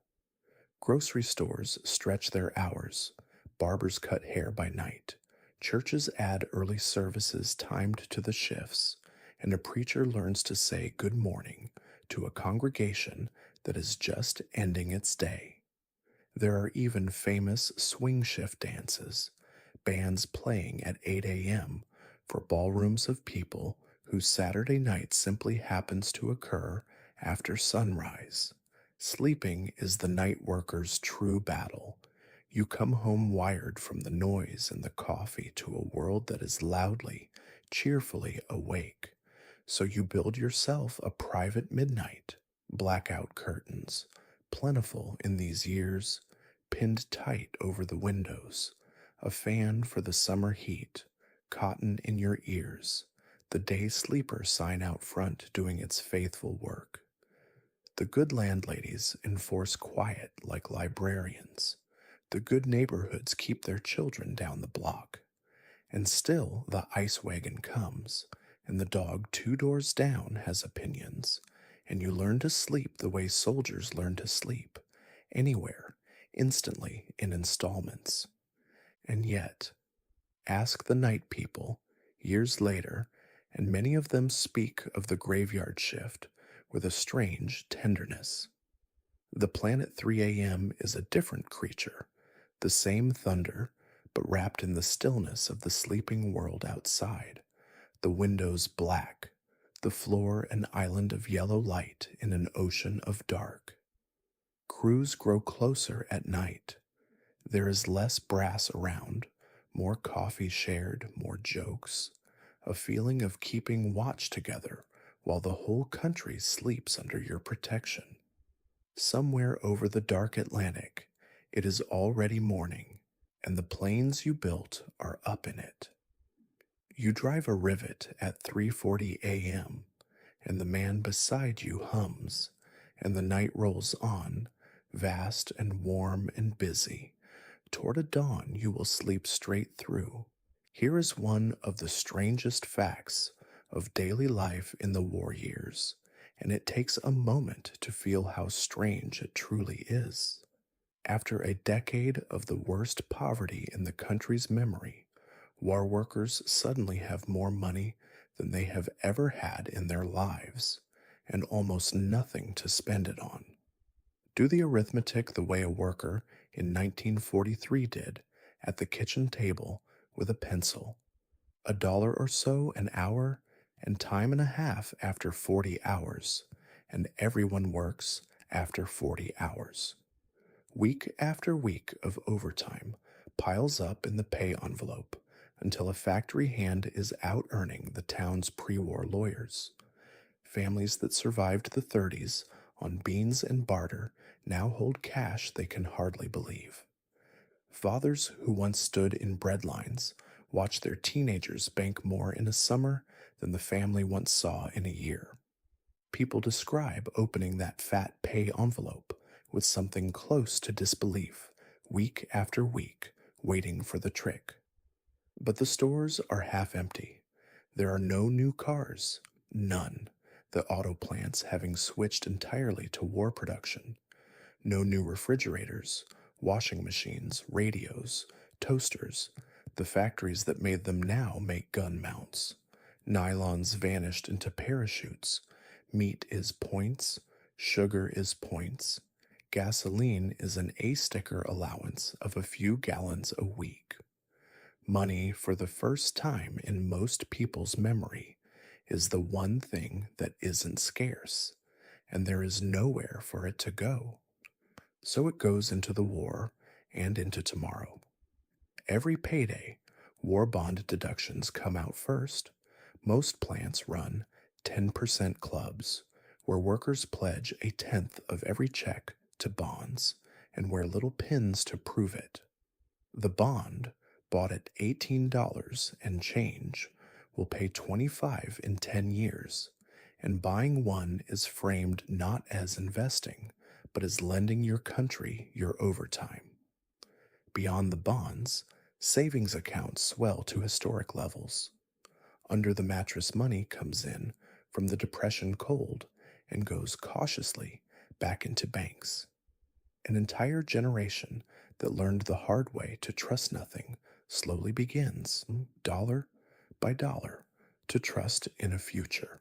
Grocery stores stretch their hours, barbers cut hair by night, churches add early services timed to the shifts, and a preacher learns to say good morning to a congregation that is just ending its day. There are even famous swing shift dances, bands playing at 8 a.m. for ballrooms of people whose Saturday night simply happens to occur after sunrise. Sleeping is the night worker's true battle. You come home wired from the noise and the coffee to a world that is loudly, cheerfully awake. So you build yourself a private midnight, blackout curtains, plentiful in these years, pinned tight over the windows, a fan for the summer heat, cotton in your ears, the day sleeper sign out front doing its faithful work. The good landladies enforce quiet like librarians. The good neighborhoods keep their children down the block. And still the ice wagon comes, and the dog 2 doors down has opinions, and you learn to sleep the way soldiers learn to sleep, anywhere, instantly, in installments. And yet, ask the night people, years later, and many of them speak of the graveyard shift with a strange tenderness. The planet 3 a.m. is a different creature, the same thunder, but wrapped in the stillness of the sleeping world outside, the windows black, the floor an island of yellow light in an ocean of dark. Crews grow closer at night. There is less brass around, more coffee shared, more jokes, a feeling of keeping watch together while the whole country sleeps under your protection. Somewhere over the dark Atlantic, it is already morning, and the planes you built are up in it. You drive a rivet at 3:40 a.m., and the man beside you hums, and the night rolls on, vast and warm and busy. Toward a dawn you will sleep straight through. Here is one of the strangest facts of daily life in the war years, and it takes a moment to feel how strange it truly is. After a decade of the worst poverty in the country's memory, war workers suddenly have more money than they have ever had in their lives, and almost nothing to spend it on. Do the arithmetic the way a worker in 1943 did at the kitchen table with a pencil. $1 or so an hour, and time and a half after 40 hours, and everyone works after 40 hours. Week after week of overtime piles up in the pay envelope until a factory hand is out earning the town's pre-war lawyers. Families that survived the 30s on beans and barter now hold cash they can hardly believe. Fathers who once stood in bread lines watch their teenagers bank more in a summer than the family once saw in a year. People describe opening that fat pay envelope with something close to disbelief, week after week, waiting for the trick. But the stores are half empty. There are no new cars, none, the auto plants having switched entirely to war production. No new refrigerators, washing machines, radios, toasters. The factories that made them now make gun mounts. Nylons vanished into parachutes. Meat is points. Sugar is points. Gasoline is an A-sticker allowance of a few gallons a week. Money, for the first time in most people's memory, is the one thing that isn't scarce, and there is nowhere for it to go. So it goes into the war and into tomorrow. Every payday, war bond deductions come out first. Most plants run 10% clubs, where workers pledge a tenth of every check to bonds and wear little pins to prove it. The bond, bought at $18 and change, will pay 25 in 10 years, and buying one is framed not as investing, but as lending your country your overtime. Beyond the bonds, savings accounts swell to historic levels. Under the mattress money comes in from the Depression cold and goes cautiously back into banks. An entire generation that learned the hard way to trust nothing slowly begins, dollar by dollar, to trust in a future.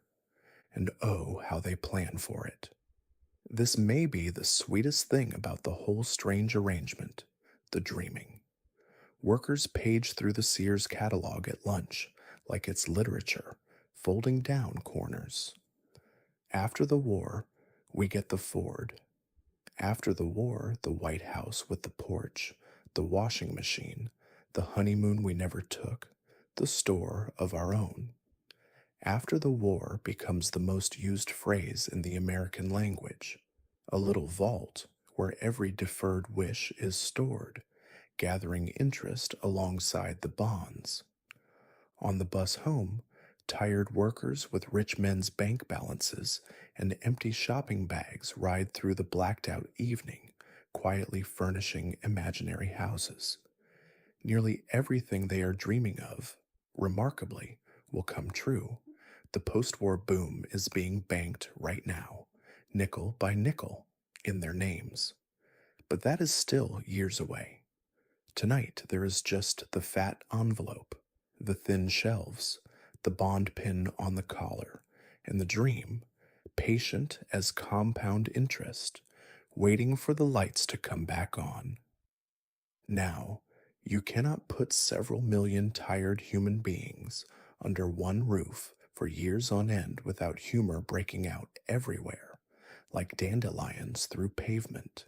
And oh, how they plan for it. This may be the sweetest thing about the whole strange arrangement, the dreaming. Workers page through the Sears catalog at lunch like it's literature, folding down corners. After the war, we get the Ford. After the war, the White House with the porch, the washing machine, the honeymoon we never took, the store of our own. After the war becomes the most used phrase in the American language, a little vault where every deferred wish is stored, gathering interest alongside the bonds. On the bus home, tired workers with rich men's bank balances and empty shopping bags ride through the blacked out evening, quietly furnishing imaginary houses. Nearly everything they are dreaming of, remarkably, will come true. The post war boom is being banked right now, nickel by nickel, in their names. But that is still years away. Tonight there is just the fat envelope, the thin shelves, the bond pin on the collar, and the dream, patient as compound interest, waiting for the lights to come back on. Now, you cannot put several million tired human beings under one roof for years on end without humor breaking out everywhere, like dandelions through pavement.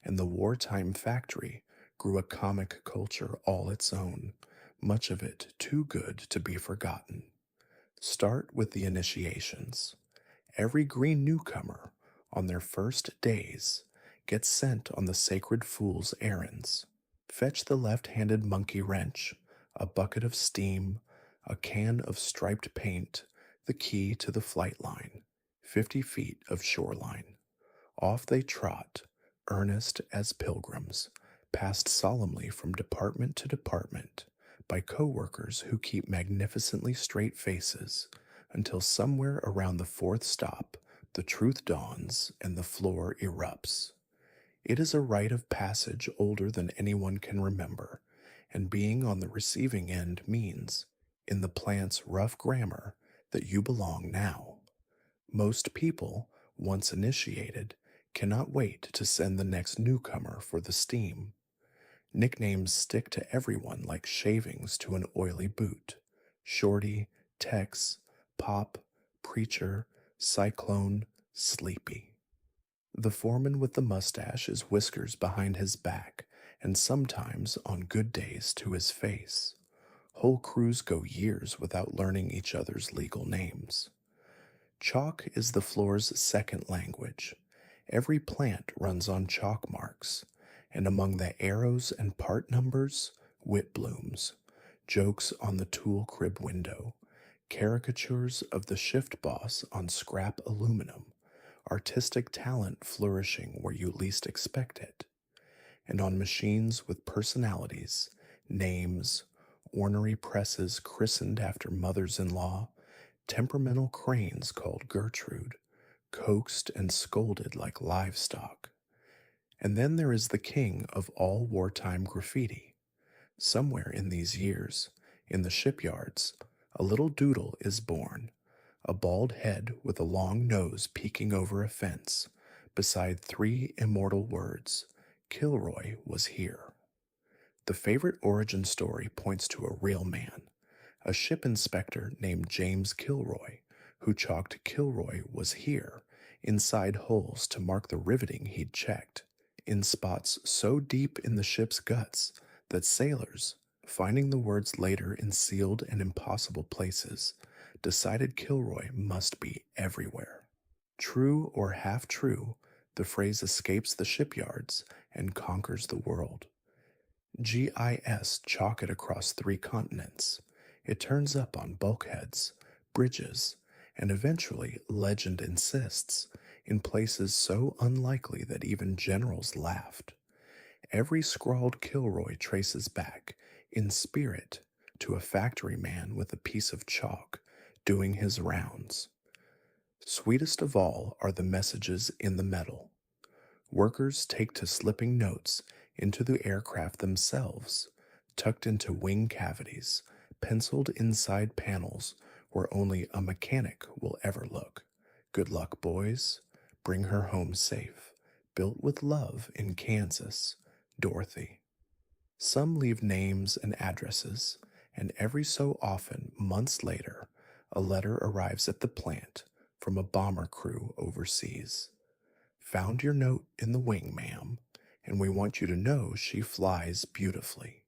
And the wartime factory grew a comic culture all its own, much of it too good to be forgotten. Start with the initiations. Every green newcomer, on their first days, gets sent on the sacred fool's errands. Fetch the left-handed monkey wrench, a bucket of steam, a can of striped paint, the key to the flight line, 50 feet of shoreline. Off they trot, earnest as pilgrims, passed solemnly from department to department by co-workers who keep magnificently straight faces until somewhere around the fourth stop the truth dawns and the floor erupts. It is a rite of passage older than anyone can remember, and being on the receiving end means, in the plant's rough grammar, that you belong now. Most people, once initiated, cannot wait to send the next newcomer for the steam. Nicknames stick to everyone like shavings to an oily boot. Shorty, Tex, Pop, Preacher, Cyclone, Sleepy. The foreman with the mustache is whiskers behind his back, and sometimes, on good days, to his face. Whole crews go years without learning each other's legal names. Chalk is the floor's second language. Every plant runs on chalk marks, and among the arrows and part numbers, wit blooms, jokes on the tool crib window, caricatures of the shift boss on scrap aluminum, artistic talent flourishing where you least expect it, and on machines with personalities, names, ornery presses christened after mothers-in-law, temperamental cranes called Gertrude, coaxed and scolded like livestock. And then there is the king of all wartime graffiti. Somewhere in these years, in the shipyards, a little doodle is born, a bald head with a long nose peeking over a fence, beside three immortal words, Kilroy was here. The favorite origin story points to a real man, a ship inspector named James Kilroy, who chalked Kilroy was here inside holes to mark the riveting he'd checked, in spots so deep in the ship's guts that sailors, finding the words later in sealed and impossible places, decided Kilroy must be everywhere. True or half true, the phrase escapes the shipyards and conquers the world. GIS chalk it across 3 continents. It turns up on bulkheads, bridges, and eventually, legend insists, in places so unlikely that even generals laughed. Every scrawled Kilroy traces back, in spirit, to a factory man with a piece of chalk, doing his rounds. Sweetest of all are the messages in the metal. Workers take to slipping notes into the aircraft themselves, tucked into wing cavities, penciled inside panels where only a mechanic will ever look. Good luck, boys. Bring her home safe. Built with love in Kansas, Dorothy. Some leave names and addresses, and every so often, months later, a letter arrives at the plant from a bomber crew overseas. Found your note in the wing, ma'am, and we want you to know she flies beautifully.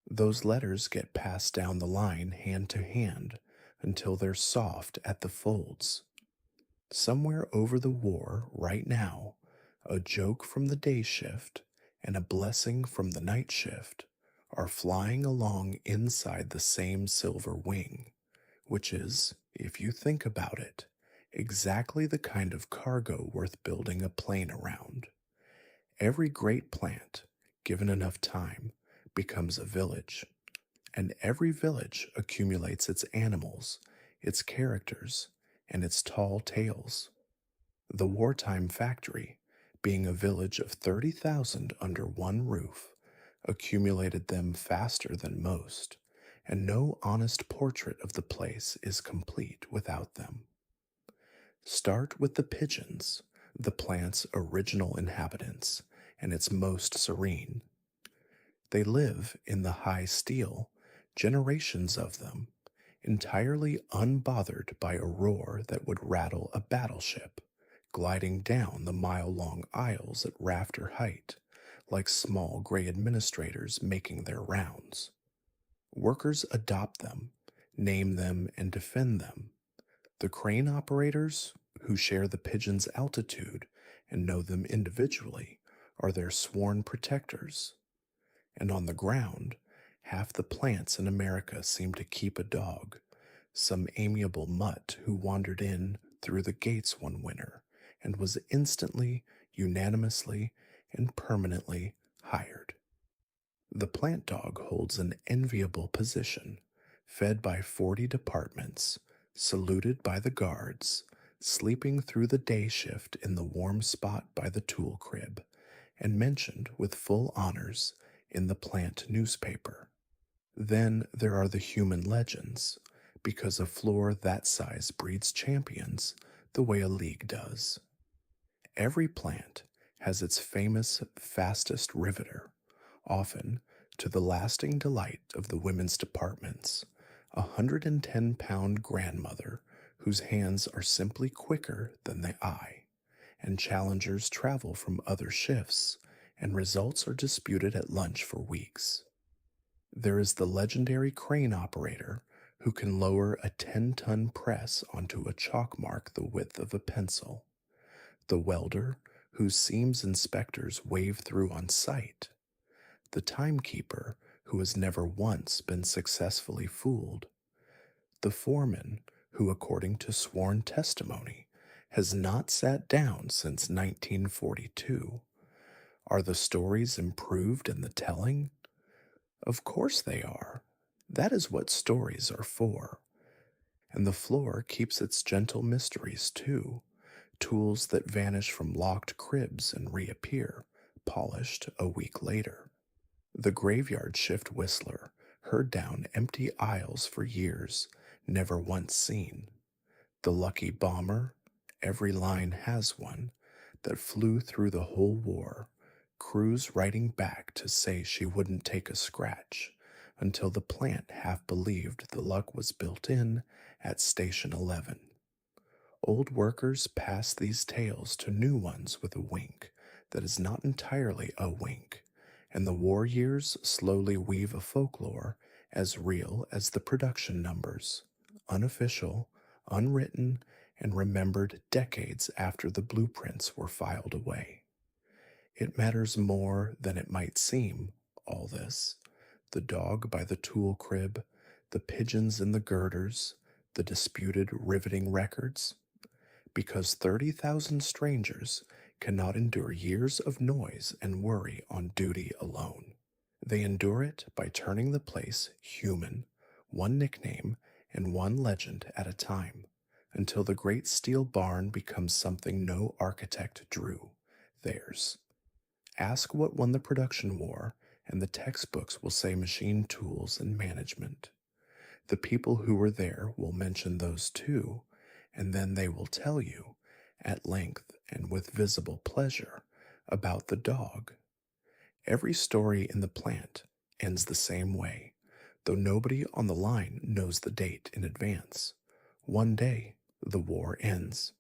Those letters get passed down the line hand to hand until they're soft at the folds. Somewhere over the war, right now, a joke from the day shift and a blessing from the night shift are flying along inside the same silver wing, which is, if you think about it, exactly the kind of cargo worth building a plane around. Every great plant, given enough time, becomes a village, and every village accumulates its animals, its characters, and its tall tales. The wartime factory, being a village of 30,000 under one roof, accumulated them faster than most, and no honest portrait of the place is complete without them. Start with the pigeons, the plant's original inhabitants, and its most serene. They live in the high steel, generations of them, entirely unbothered by a roar that would rattle a battleship, gliding down the mile-long aisles at rafter height, like small gray administrators making their rounds. Workers adopt them, name them, and defend them. The crane operators, who share the pigeons' altitude and know them individually, are their sworn protectors. And on the ground, half the plants in America seem to keep a dog, some amiable mutt who wandered in through the gates one winter and was instantly, unanimously, and permanently hired. The plant dog holds an enviable position, fed by 40 departments, saluted by the guards, sleeping through the day shift in the warm spot by the tool crib, and mentioned with full honors in the plant newspaper. Then there are the human legends, because a floor that size breeds champions the way a league does. Every plant has its famous fastest riveter, often to the lasting delight of the women's departments, a 110-pound grandmother whose hands are simply quicker than the eye, and challengers travel from other shifts, and results are disputed at lunch for weeks. There is the legendary crane operator who can lower a 10-ton press onto a chalk mark the width of a pencil, the welder whose seams inspectors wave through on sight, the timekeeper who has never once been successfully fooled, the foreman who, according to sworn testimony, has not sat down since 1942. Are the stories improved in the telling? Of course they are. That is what stories are for. And the floor keeps its gentle mysteries too, tools that vanish from locked cribs and reappear, polished a week later. The graveyard shift whistler, heard down empty aisles for years, never once seen. The lucky bomber, every line has one, that flew through the whole war, crews writing back to say she wouldn't take a scratch, until the plant half believed the luck was built in at Station 11. Old workers pass these tales to new ones with a wink that is not entirely a wink, and the war years slowly weave a folklore as real as the production numbers, unofficial, unwritten, and remembered decades after the blueprints were filed away. It matters more than it might seem, all this. The dog by the tool crib, the pigeons in the girders, the disputed riveting records, because 30,000 strangers cannot endure years of noise and worry on duty alone. They endure it by turning the place human, one nickname and one legend at a time, until the great steel barn becomes something no architect drew, theirs. Ask what won the production war, and the textbooks will say machine tools and management. The people who were there will mention those too, and then they will tell you, at length and with visible pleasure, about the dog. Every story in the plant ends the same way, though nobody on the line knows the date in advance. One day, the war ends.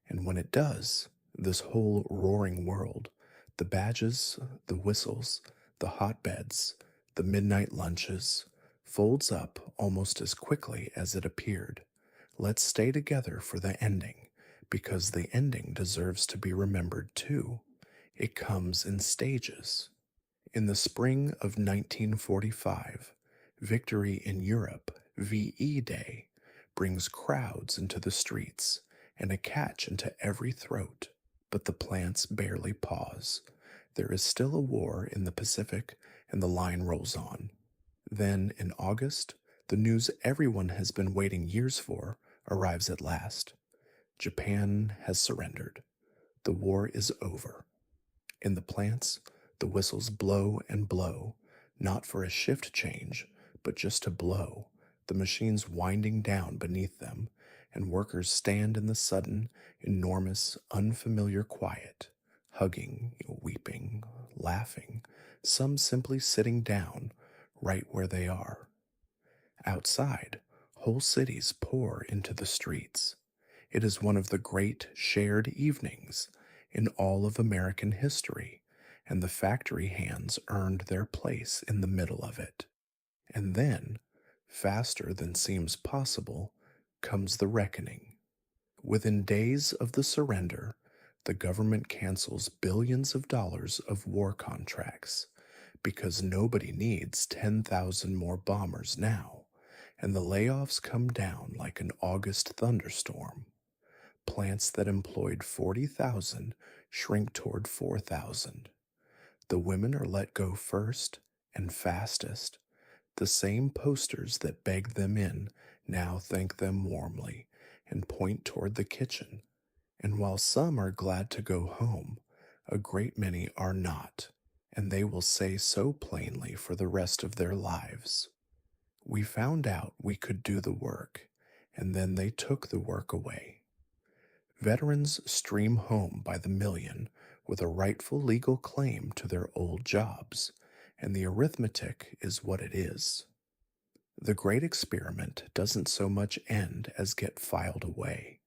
And when it does, this whole roaring world, the badges, the whistles, the hotbeds, the midnight lunches, folds up almost as quickly as it appeared. Let's stay together for the ending, because the ending deserves to be remembered too. It comes in stages. In the spring of 1945, victory in Europe, VE Day, brings crowds into the streets and a catch into every throat, but the plants barely pause. There is still a war in the Pacific, and the line rolls on. Then, in August, the news everyone has been waiting years for arrives at last. Japan has surrendered. The war is over. In the plants, the whistles blow and blow, not for a shift change, but just to blow, the machines winding down beneath them, and workers stand in the sudden, enormous, unfamiliar quiet, hugging, weeping, laughing, some simply sitting down right where they are. Outside, whole cities pour into the streets. It is one of the great shared evenings in all of American history, and the factory hands earned their place in the middle of it. And then, faster than seems possible, comes the reckoning. Within days of the surrender, the government cancels billions of dollars of war contracts because nobody needs 10,000 more bombers now, and the layoffs come down like an August thunderstorm. Plants that employed 40,000 shrink toward 4,000. The women are let go first and fastest. The same posters that begged them in now thank them warmly and point toward the kitchen. And while some are glad to go home, a great many are not, and they will say so plainly for the rest of their lives. We found out we could do the work, and then they took the work away. Veterans stream home by the million with a rightful legal claim to their old jobs, and the arithmetic is what it is. The great experiment doesn't so much end as get filed away,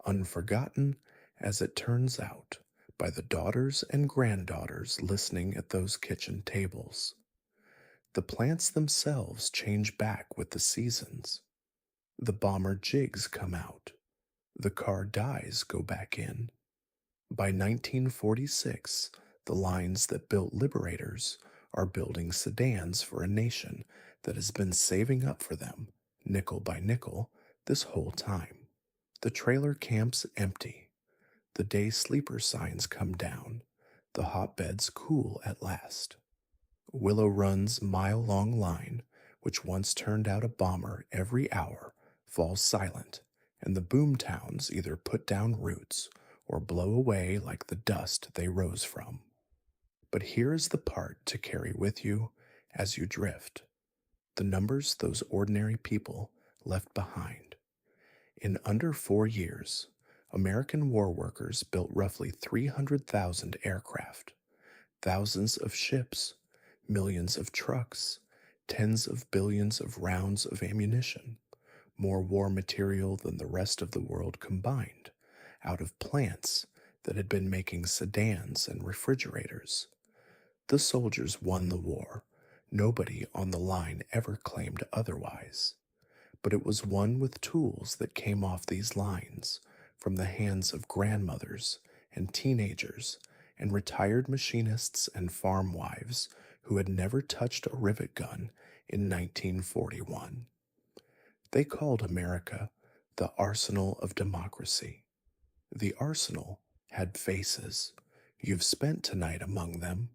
unforgotten, as it turns out, by the daughters and granddaughters listening at those kitchen tables. The plants themselves change back with the seasons. The bomber jigs come out. The car dies go back in. By 1946, the lines that built Liberators are building sedans for a nation that has been saving up for them, nickel by nickel, this whole time. The trailer camp's empty. The day sleeper signs come down. The hotbeds cool at last. Willow Run's mile-long line, which once turned out a bomber every hour, falls silent, and the boomtowns either put down roots or blow away like the dust they rose from. But here is the part to carry with you as you drift. The numbers those ordinary people left behind. In under 4 years, American war workers built roughly 300,000 aircraft, thousands of ships, millions of trucks, tens of billions of rounds of ammunition, more war material than the rest of the world combined, out of plants that had been making sedans and refrigerators. The soldiers won the war. Nobody on the line ever claimed otherwise. But it was won with tools that came off these lines from the hands of grandmothers and teenagers and retired machinists and farm wives who had never touched a rivet gun in 1941. They called America the arsenal of democracy. The arsenal had faces. You've spent tonight among them.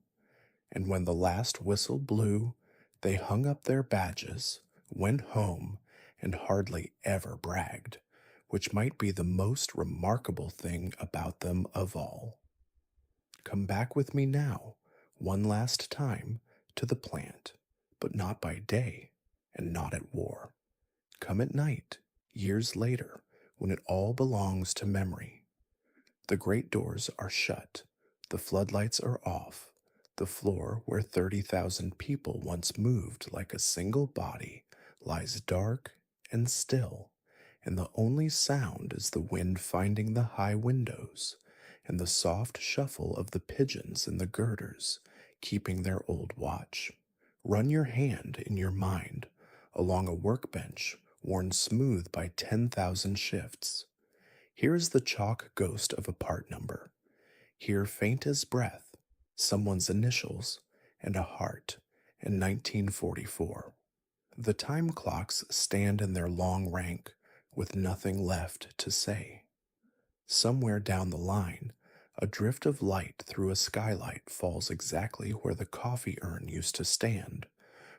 And when the last whistle blew, they hung up their badges, went home, and hardly ever bragged, which might be the most remarkable thing about them of all. Come back with me now, one last time, to the plant, but not by day, and not at war. Come at night, years later, when it all belongs to memory. The great doors are shut, the floodlights are off, the floor where 30,000 people once moved like a single body lies dark and still, and the only sound is the wind finding the high windows and the soft shuffle of the pigeons in the girders keeping their old watch. Run your hand in your mind along a workbench worn smooth by 10,000 shifts. Here is the chalk ghost of a part number. Here, faint as breath, someone's initials, and a heart in 1944. The time clocks stand in their long rank with nothing left to say. Somewhere down the line, a drift of light through a skylight falls exactly where the coffee urn used to stand,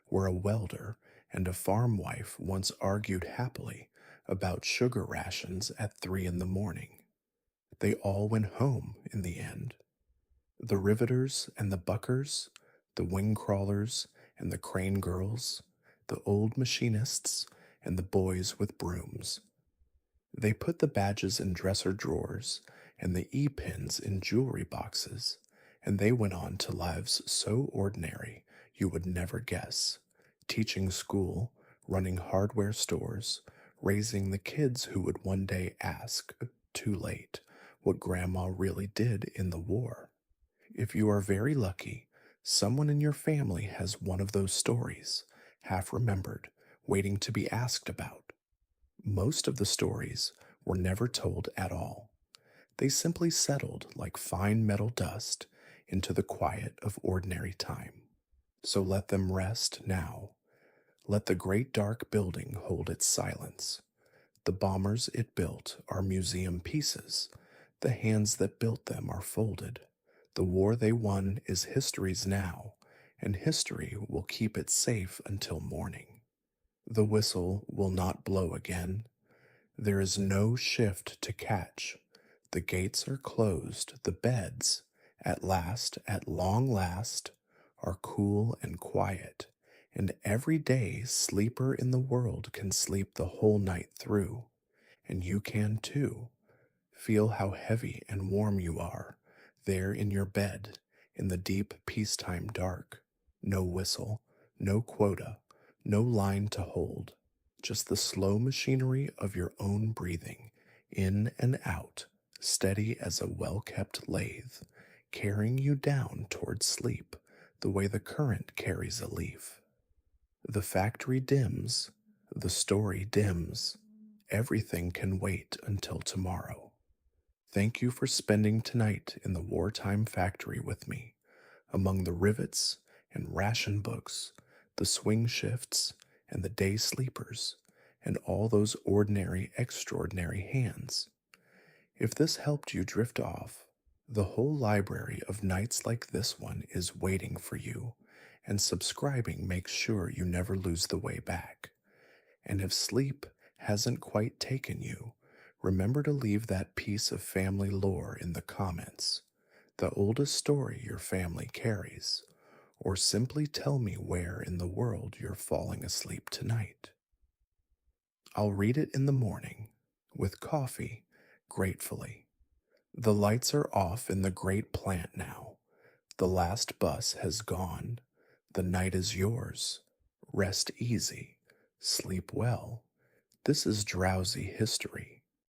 where a welder and a farm wife once argued happily about sugar rations at 3 in the morning. They all went home in the end. The riveters and the buckers, the wing crawlers and the crane girls, the old machinists and the boys with brooms. They put the badges in dresser drawers and the e-pins in jewelry boxes, and they went on to lives so ordinary you would never guess. Teaching school, running hardware stores, raising the kids who would one day ask, too late, what Grandma really did in the war. If you are very lucky, someone in your family has one of those stories, half remembered, waiting to be asked about. Most of the stories were never told at all. They simply settled like fine metal dust into the quiet of ordinary time. So let them rest now. Let the great dark building hold its silence. The bombers it built are museum pieces. The hands that built them are folded. The war they won is history's now, and history will keep it safe until morning. The whistle will not blow again. There is no shift to catch. The gates are closed, the beds, at last, at long last, are cool and quiet, and every day sleeper in the world can sleep the whole night through, and you can too. Feel how heavy and warm you are, there in your bed, in the deep peacetime dark. No whistle, no quota, no line to hold, just the slow machinery of your own breathing, in and out, steady as a well-kept lathe, carrying you down toward sleep the way the current carries a leaf. The factory dims, the story dims, everything can wait until tomorrow. Thank you for spending tonight in the wartime factory with me, among the rivets and ration books, the swing shifts and the day sleepers, and all those ordinary, extraordinary hands. If this helped you drift off, the whole library of nights like this one is waiting for you, and subscribing makes sure you never lose the way back. And if sleep hasn't quite taken you, remember to leave that piece of family lore in the comments, the oldest story your family carries, or simply tell me where in the world you're falling asleep tonight. I'll read it in the morning, with coffee, gratefully. The lights are off in the great plant now. The last bus has gone. The night is yours. Rest easy, sleep well. This is Drowsy History.